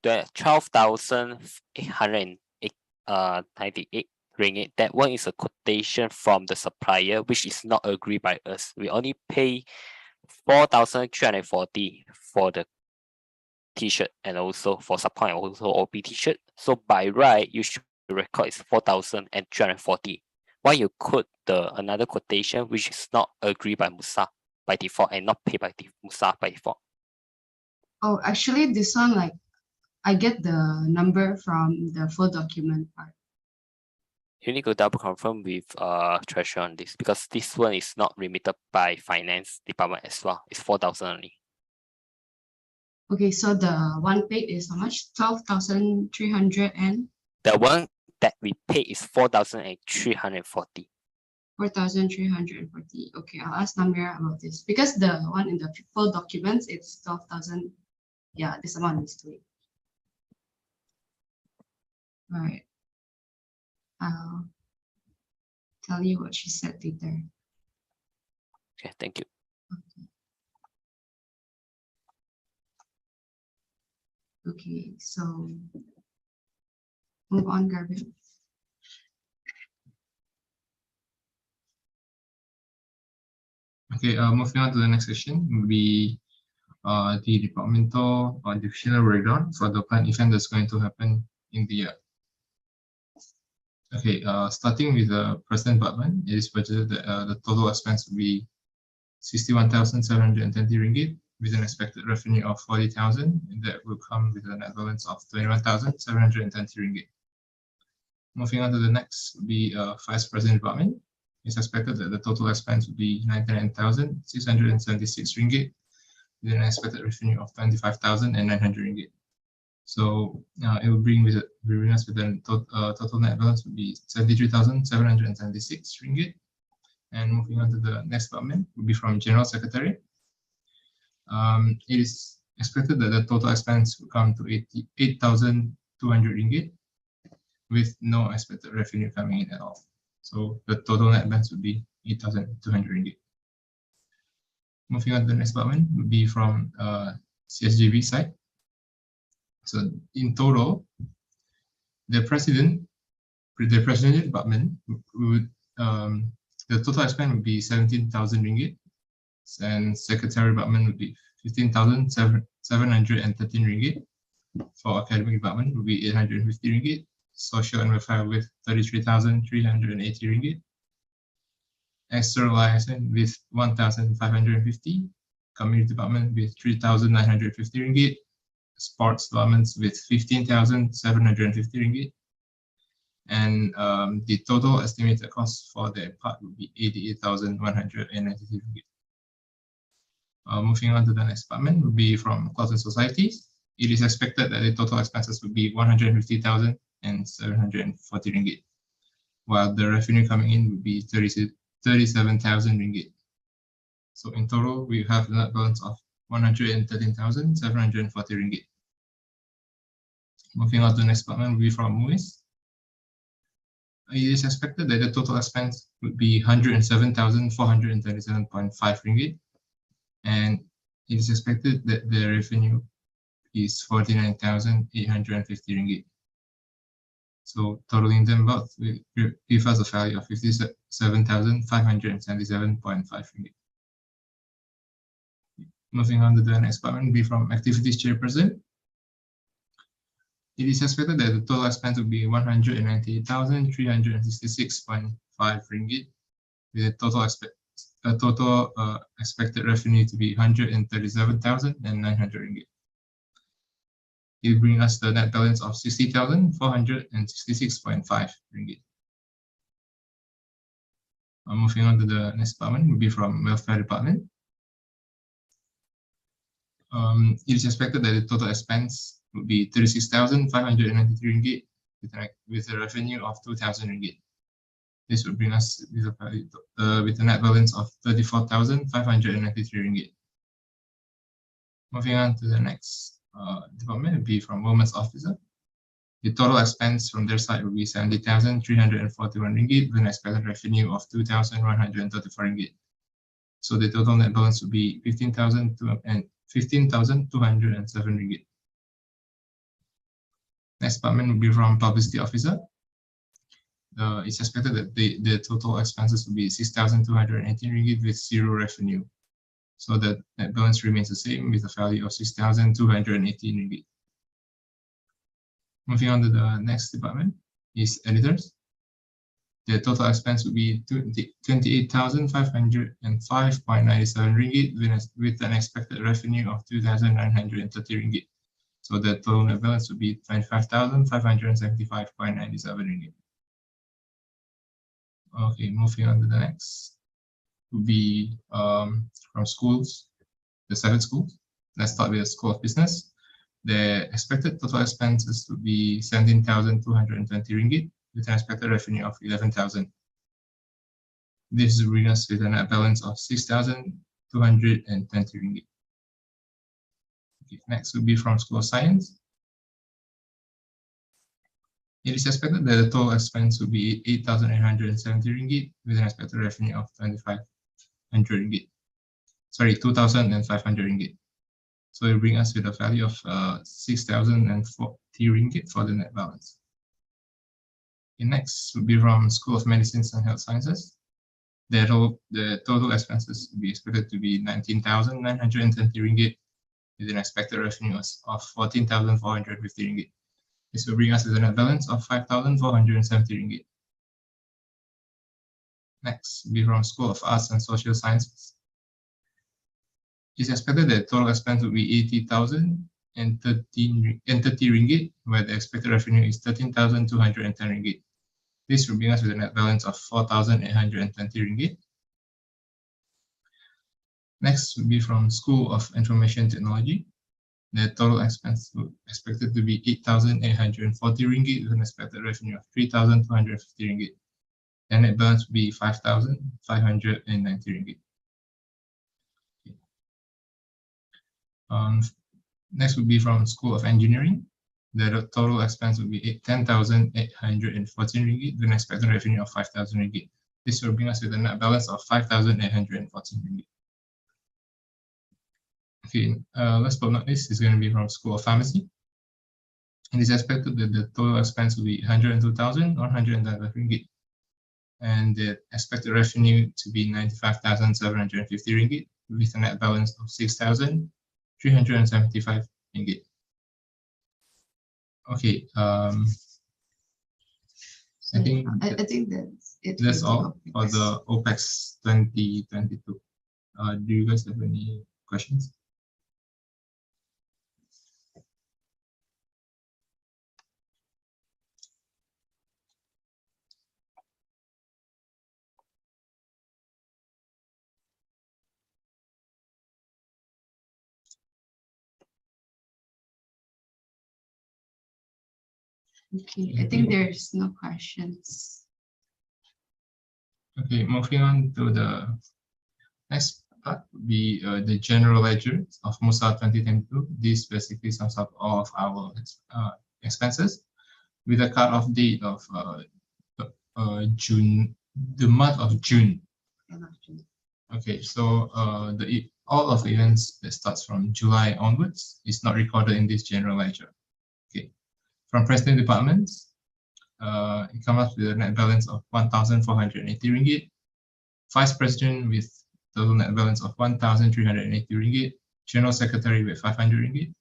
the 12,898 ringgit, that one is a quotation from the supplier, which is not agreed by us. We only pay 4,340 for the t-shirt and also for subcon and also OP t-shirt. So by right, you should record is 4,340. Why you quote the another quotation which is not agreed by Musa by default and not paid by Musa by default? Oh, actually, this one, like, I get the number from the full document part. You need to double confirm with treasurer on this because this one is not remitted by finance department as well. It's 4,000 only. Okay, so the one paid is how much? 12,300 and the one that we pay is 4,340. 4,340. Okay, I'll ask Namira about this because the one in the full documents it's 12,000. Yeah, this amount is to it. All right. I'll tell you what she said later. Okay, thank you. Okay, so move on, Garvin. Okay, moving on to the next section will be the departmental or divisional breakdown for the planned event that's going to happen in the year. Okay, starting with the present department, it is budgeted that the total expense will be 61,720 ringgit with an expected revenue of 40,000, and that will come with a net balance of 21,720 ringgit. Moving on to the next will be Vice President Department. It's expected that the total expense will be 99,676 ringgit with an expected revenue of 25,900 ringgit. So it will bring us with a total net balance would be 73,776 ringgit. And moving on to the next department will be from General Secretary. It is expected that the total expense will come to 88,200 ringgit with no expected revenue coming in at all. So the total net balance would be 8,200 ringgit. Moving on to the next department would be from CSJB side. So in total, the president department would the total expense would be 17,000 ringgit, and secretary department would be 15,713 ringgit. For academic department would be 850 ringgit. Social and welfare with 33,380 ringgit. External liaison with 1,550. Community department with 3,950 ringgit. Sports departments with 15,750 ringgit. And the total estimated cost for that part would be 88,193 ringgit. Moving on to the next department would be from clubs and societies. It is expected that the total expenses would be 150,740 ringgit, while the revenue coming in would be 37,000 ringgit. So in total, we have a net balance of 113,740 ringgit. Moving on to the next department will be from MUIS. It is expected that the total expense would be 107,437.5 ringgit, and it is expected that the revenue is 49,850 ringgit. So totaling them both will give us a value of 57,577.5 ringgit. Moving on to the next part will be from activities chairperson. It is expected that the total expense will be 198,366.5 ringgit, with a total expected revenue to be 137,900 ringgit. It will bring us the net balance of 60,466.5 ringgit. Moving on to the next department will be from welfare department. It is expected that the total expense would be 36,593 ringgit with a revenue of 2,000 ringgit. This would bring us with a net balance of 34,593 ringgit. Moving on to the next department would be from Women's Officer. The total expense from their side would be 70,341 ringgit with an expected revenue of 2,134 ringgit. So the total net balance would be 15,207 ringgit. Next department will be from Publicity Officer. It's expected that the total expenses will be 6,218 ringgit with zero revenue. So the net balance remains the same with a value of 6,218 ringgit. Moving on to the next department is Auditors. The total expense would be 28,505.97 ringgit with an expected revenue of 2,930 ringgit. So the total net balance would be 25,575.97 ringgit. Okay, moving on to the next would be from schools, the 7 schools. Let's start with the School of Business. The expected total expenses would be 17,220 ringgit with an expected revenue of 11,000. This will bring us with a net balance of 6,220 ringgit. Okay, next will be from School of Science. It is expected that the total expense will be 8,870 ringgit with an expected revenue of 2,500 ringgit. Sorry, 2,500 ringgit. So it will bring us with a value of 6,040 ringgit for the net balance. Okay, next will be from School of Medicine and Health Sciences. The total expenses will be expected to be 19,920 ringgit with an expected revenue of 14,450 ringgit. This will bring us with a net balance of 5,470 ringgit. Next will be from School of Arts and Social Sciences. It's expected that total expense will be 80,030 ringgit, where the expected revenue is 13,210 ringgit. This will bring us with a net balance of 4,820 ringgit. Next will be from School of Information Technology. The total expense is expected to be 8,840 ringgit with an expected revenue of 3,250 ringgit. The net balance will be 5,590 ringgit. Next will be from School of Engineering. The total expense will be 10,814 ringgit with an expected revenue of 5,000 ringgit. This will bring us with a net balance of 5,814 ringgit. Okay, last but not least is going to be from School of Pharmacy. It is expected that the total expense will be 102,111 ringgit, and the expected revenue to be 95,750 ringgit with a net balance of 6,375 ringgit. Okay, I think that's it. That's all for the OPEX 2022. Do you guys have any questions? Okay, I think there's no questions. Okay, moving on to the next part would be the general ledger of Musa 2022. This basically sums up all of our expenses with a cut-off date of June, the month of June. Okay, so all of the events that starts from July onwards is not recorded in this general ledger. Okay, from President Departments, it comes up with a net balance of 1,480 ringgit. Vice President with total net balance of 1,380 ringgit. General Secretary with 500 ringgit.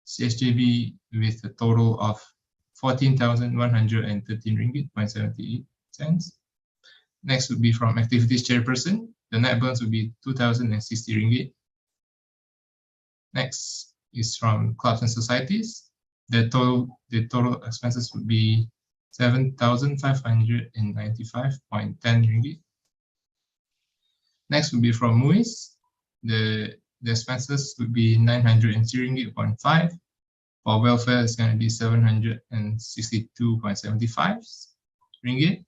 CSJB with a total of 14,113 ringgit, 0.78 cents. Next would be from Activities Chairperson. The net balance would be 2,060 ringgit. Next is from Clubs and Societies. The total expenses would be 7,595.10 ringgit. Next would be from MUIS. The expenses would be 903 ringgit 0.5. For welfare, it's going to be 762.75 ringgit.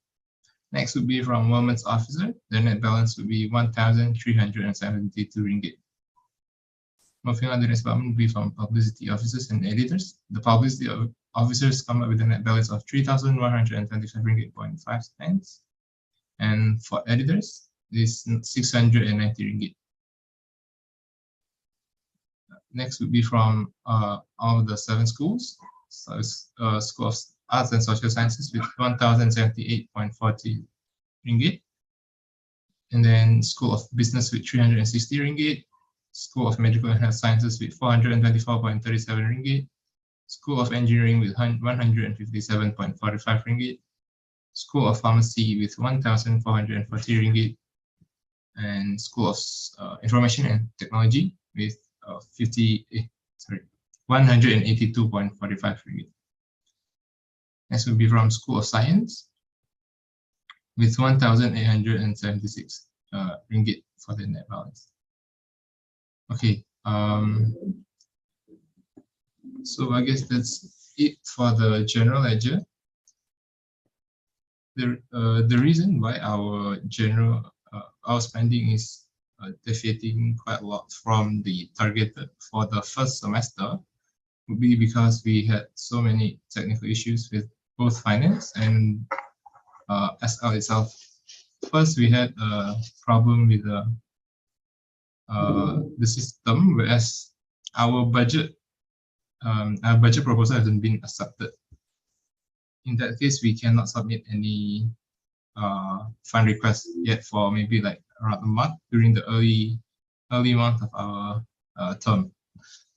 Next would be from Women's Officer. The net balance would be 1,372 ringgit. Moving on to the next department would be from Publicity Officers and Editors. The Publicity Officers come up with a net balance of 3,125 ringgit 0.5 cents. And for Editors, this 690 ringgit. Next would be from all of the 7 schools. So it's School of Arts and Social Sciences with 1,078.40 ringgit. And then School of Business with 360 ringgit. School of Medical and Health Sciences with 424.37 ringgit. School of Engineering with 157.45 ringgit. School of Pharmacy with 1,440 ringgit. And School of Information and Technology with 182.45 ringgit. Next will be from School of Science with 1,876 ringgit for the net balance. Okay, so I guess that's it for the general ledger. The reason why our our spending is deviating quite a lot from the targeted for the first semester would be because we had so many technical issues with both finance and SL itself. First, we had a problem with the system, whereas our budget proposal hasn't been accepted. In that case, we cannot submit any fund request yet for maybe like around a month during the early month of our term.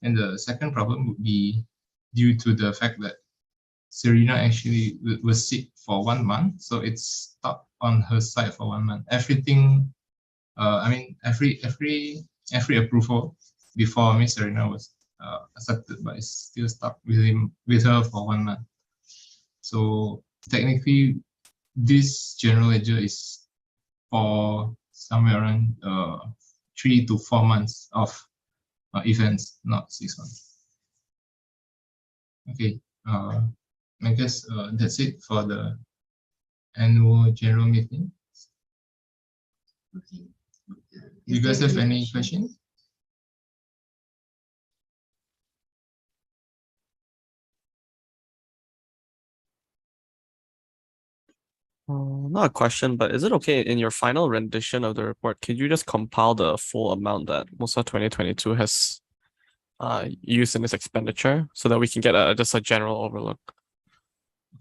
And the second problem would be due to the fact that Serena actually was sick for 1 month, so it's stuck on her side for 1 month. Everything, I mean, every approval before Miss Serena was accepted, but it's still stuck with her for 1 month. So technically, this general ledger is for somewhere around 3 to 4 months of events, not 6 months. Okay, I guess that's it for the annual general meeting. Okay. Do you guys have any questions? Not a question, but is it okay in your final rendition of the report, could you just compile the full amount that Musa 2022 has used in its expenditure so that we can get just a general overlook?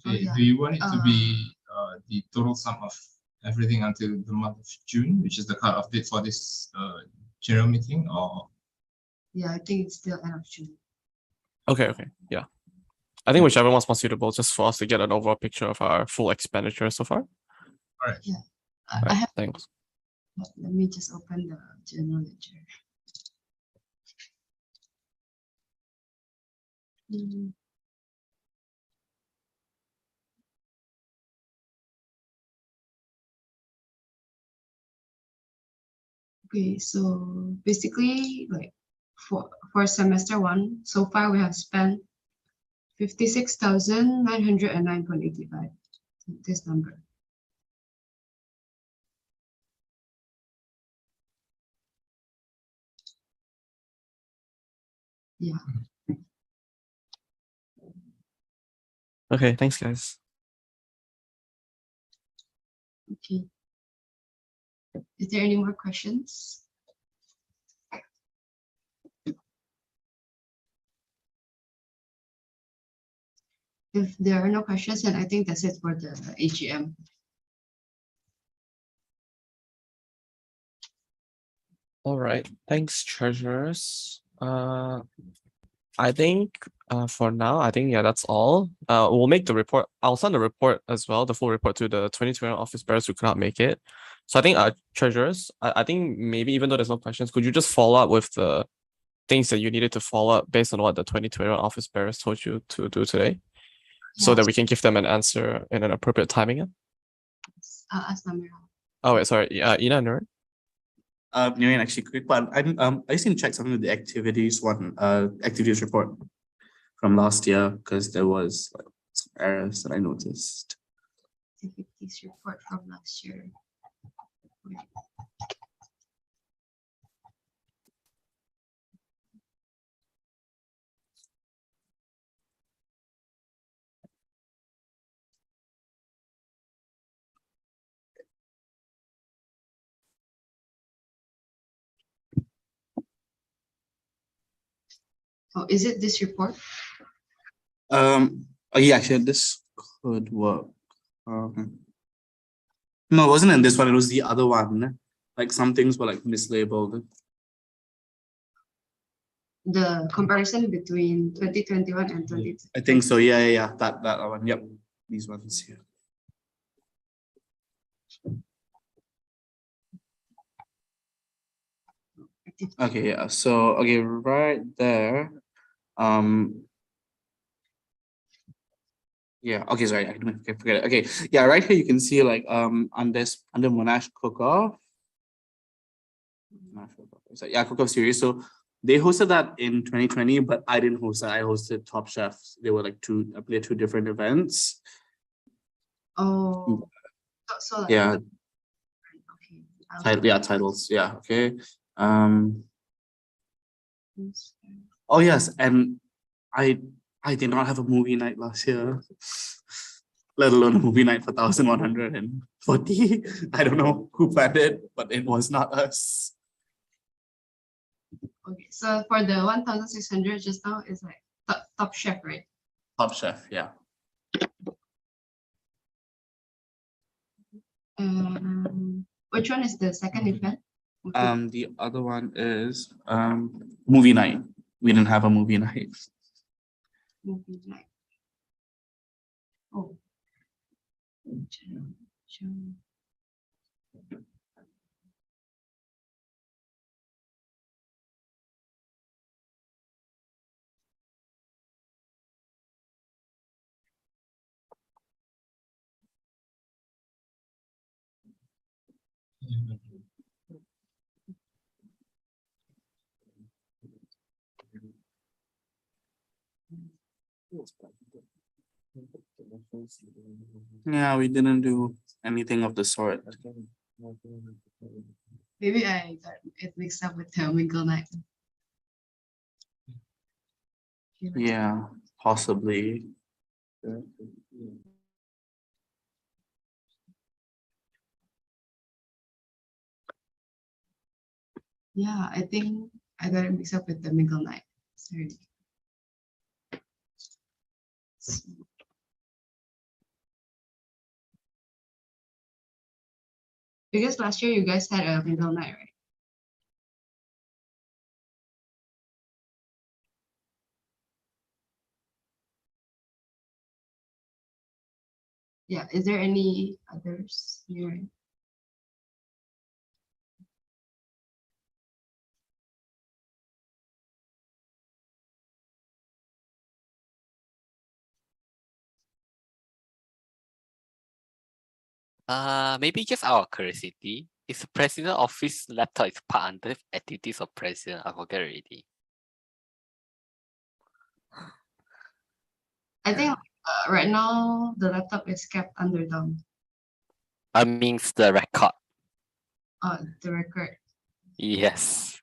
Okay, do you want it to be the total sum of everything until the month of June, which is the cut-off date for this general meeting, or? Yeah, I think it's still end of June. Okay, yeah. I think whichever one's more suitable, just for us to get an overall picture of our full expenditure so far. All right. Yeah. I have thanks. Let me just open the general ledger. Okay, so basically, like for semester 1, so far we have spent 56,909.85. This number. Yeah. Okay, thanks guys. Okay. Is there any more questions? If there are no questions, then I think that's it for the AGM. All right, thanks, treasurers. I think for now, I think yeah, that's all. We'll make the report. I'll send the report as well, the full report to the 2021 office bearers who could not make it. So I think treasurers, I think maybe even though there's no questions, could you just follow up with the things that you needed to follow up based on what the 2021 office bearers told you to do today, so that we can give them an answer in an appropriate timing? I'll ask Namira. Oh wait, sorry. Ina and Nurin? Nguyen, actually, quick one. I just need to check something with the activities activities report from last year, because there was like some errors that I noticed. Activities report from last year. Oh, is it this report? Oh, yeah, actually, this could work. No, it wasn't in this one. It was the other one. Like some things were like mislabeled. The comparison between 2021 and 2022. I think so. Yeah. That one. Yep. These ones here. Okay. Yeah. So okay, right there. Yeah. Okay. Sorry. I forget it. Okay. Yeah. Right here, you can see like under Monash Cook-Off. So, yeah, Cook-Off series. So they hosted that in 2020, but I didn't host that. I hosted Top Chef. They were like two different events. Oh. So like, yeah. Okay. Yeah. Titles. Yeah. Okay. Oh yes, and I did not have a movie night last year, let alone a movie night for 1,140. I don't know who planned it, but it was not us. Okay, so for the 1,600 just now is like top Chef, right? Top Chef, yeah. Which one is the second event? The other one is movie night. We didn't have a movie night. Movie night. Oh. Yeah, we didn't do anything of the sort. Maybe I got it mixed up with the mingle night. Yeah, possibly. Yeah, I think I got it mixed up with the mingle night. Sorry. Because last year you guys had a mingle night, right? Yeah, is there any others here? Maybe just out of curiosity, is the president office laptop is part under activities of president? I forget already. I think right now the laptop is kept under them. I means the record. The record. Yes.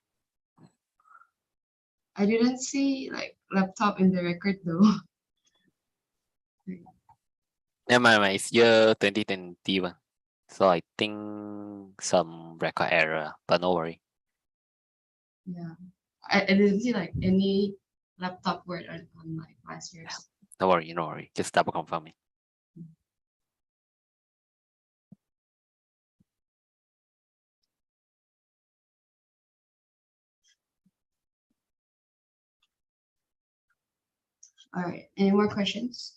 I didn't see like laptop in the record though. Never mind, it's year 2021. So I think some record error, but no worry. Yeah, I didn't see like any laptop word on like last year's. No worry, no worry. Just double confirm it. All right, any more questions?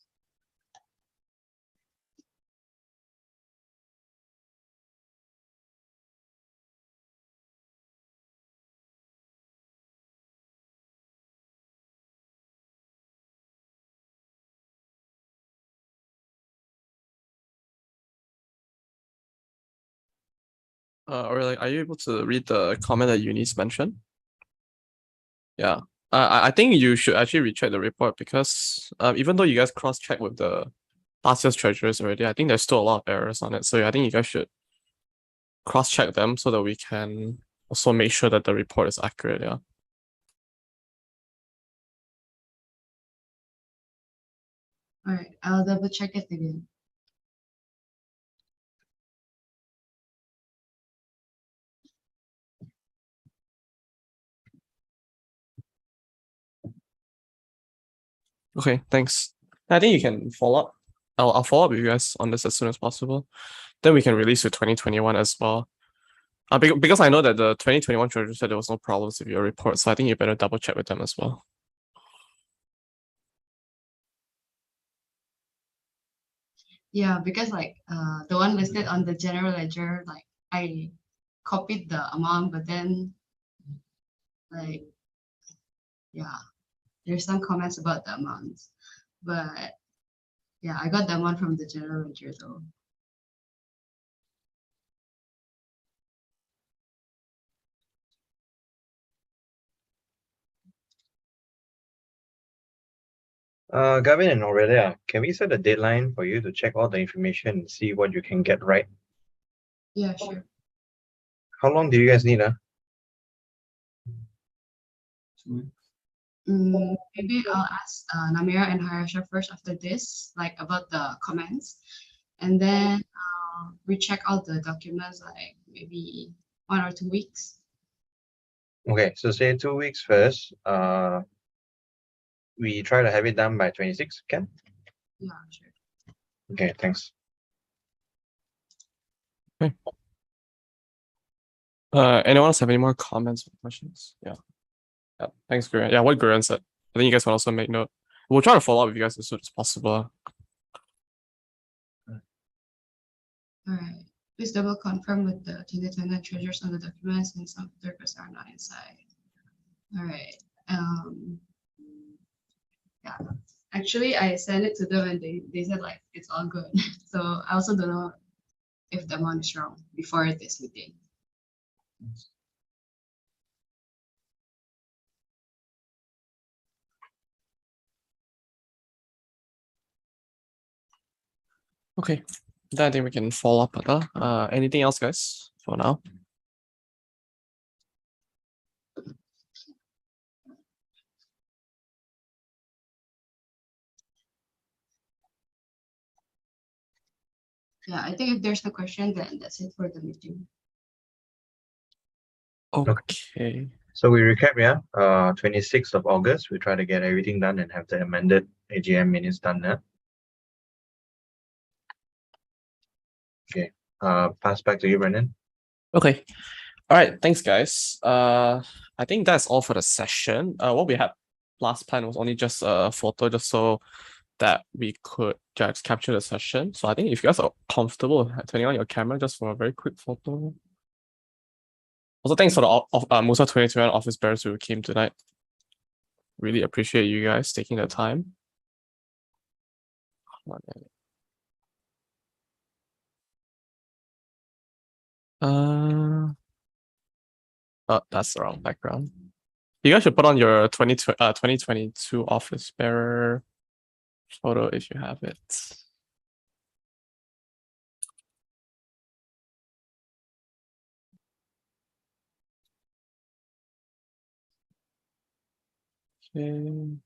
Or are you able to read the comment that Eunice mentioned? Yeah. I think you should actually recheck the report because even though you guys cross-check with the past year's treasurers already, I think there's still a lot of errors on it. So I think you guys should cross-check them so that we can also make sure that the report is accurate. Yeah. All right, I'll double check it again. Okay, thanks. I think you can follow up. I'll follow up with you guys on this as soon as possible. Then we can release the 2021 as well. Because I know that the 2021 treasurer said there was no problems with your report, so I think you better double check with them as well. Yeah, because like the one listed on the general ledger, like I copied the amount, but then like yeah, there's some comments about the amounts, but yeah, I got that one from the general ledger though. Gavin and Aurelia, can we set a deadline for you to check all the information and see what you can get right? Yeah, sure. How long do you guys need? Maybe I'll ask Namira and Harsha first after this, like about the comments, and then recheck all the documents, like maybe 1 or 2 weeks. Okay, so say 2 weeks first. We try to have it done by 26, can? Yeah, sure. Okay, thanks. Okay. Anyone else have any more comments or questions? Yeah. Yeah, thanks, Guren. Yeah, what Guren said. I think you guys can also make note. We'll try to follow up with you guys as soon as possible. All right. Please double confirm with the 2020 treasures on the documents and some of the records are not inside. All right. Yeah. Actually, I sent it to them and they said like it's all good. So I also don't know if the amount is wrong before this meeting. Okay. Then I think we can follow up with that. Anything else, guys, for now? Yeah, I think if there's no question, then that's it for the meeting. Okay. So we recap, yeah. 26th of August, we try to get everything done and have the amended AGM minutes done now. Okay. Pass back to you, Brendan. Okay. All right. Thanks, guys. I think that's all for the session. What we had last plan was only just a photo, just so that we could just capture the session. So I think if you guys are comfortable turning on your camera just for a very quick photo. Also, thanks for the Musa 2021 office bearers who came tonight. Really appreciate you guys taking the time. That's the wrong background. You guys should put on your 2022 office bearer photo if you have it. Okay.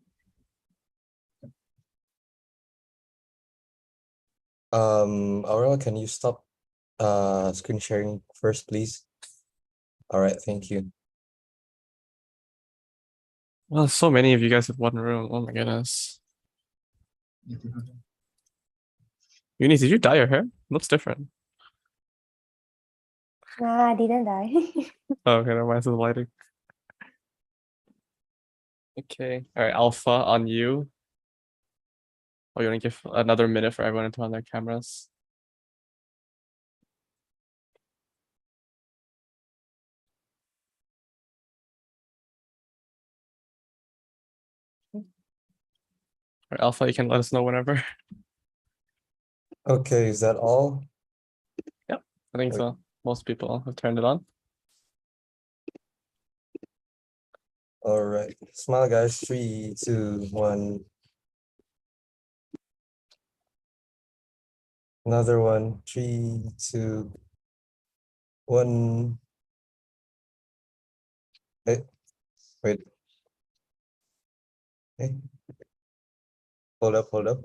Aurora, can you stop screen sharing first, please? All right, thank you. Well, so many of you guys have one room. Oh my goodness. Eunice, did you dye your hair? Looks different. Nah, I didn't die. Oh, okay, never mind, it's the lighting. Okay, all right, Alpha, on you. Oh, you want to give another minute for everyone to turn on their cameras? All right, Alpha, you can let us know whenever. Okay, is that all? Yep, I think so. Most people have turned it on. All right. Smile, guys. 3, 2, 1. Another one. 3, 2, 1. Hey, wait. Hey. Hold up, hold up.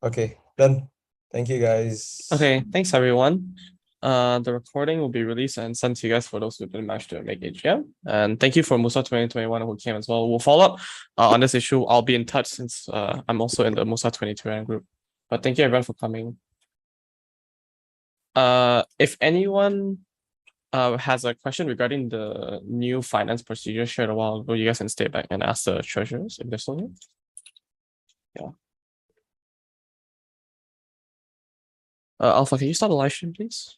Okay, done. Thank you, guys. Okay, thanks everyone. The recording will be released and sent to you guys for those who didn't manage to make AGM. And thank you for Musa 2021 who came as well. We'll follow up on this issue. I'll be in touch since I'm also in the Musa 2021 group. But thank you everyone for coming. If anyone has a question regarding the new finance procedure shared a while ago, you guys can stay back and ask the treasurers if they're still here. Yeah. Alpha, can you start the live stream, please?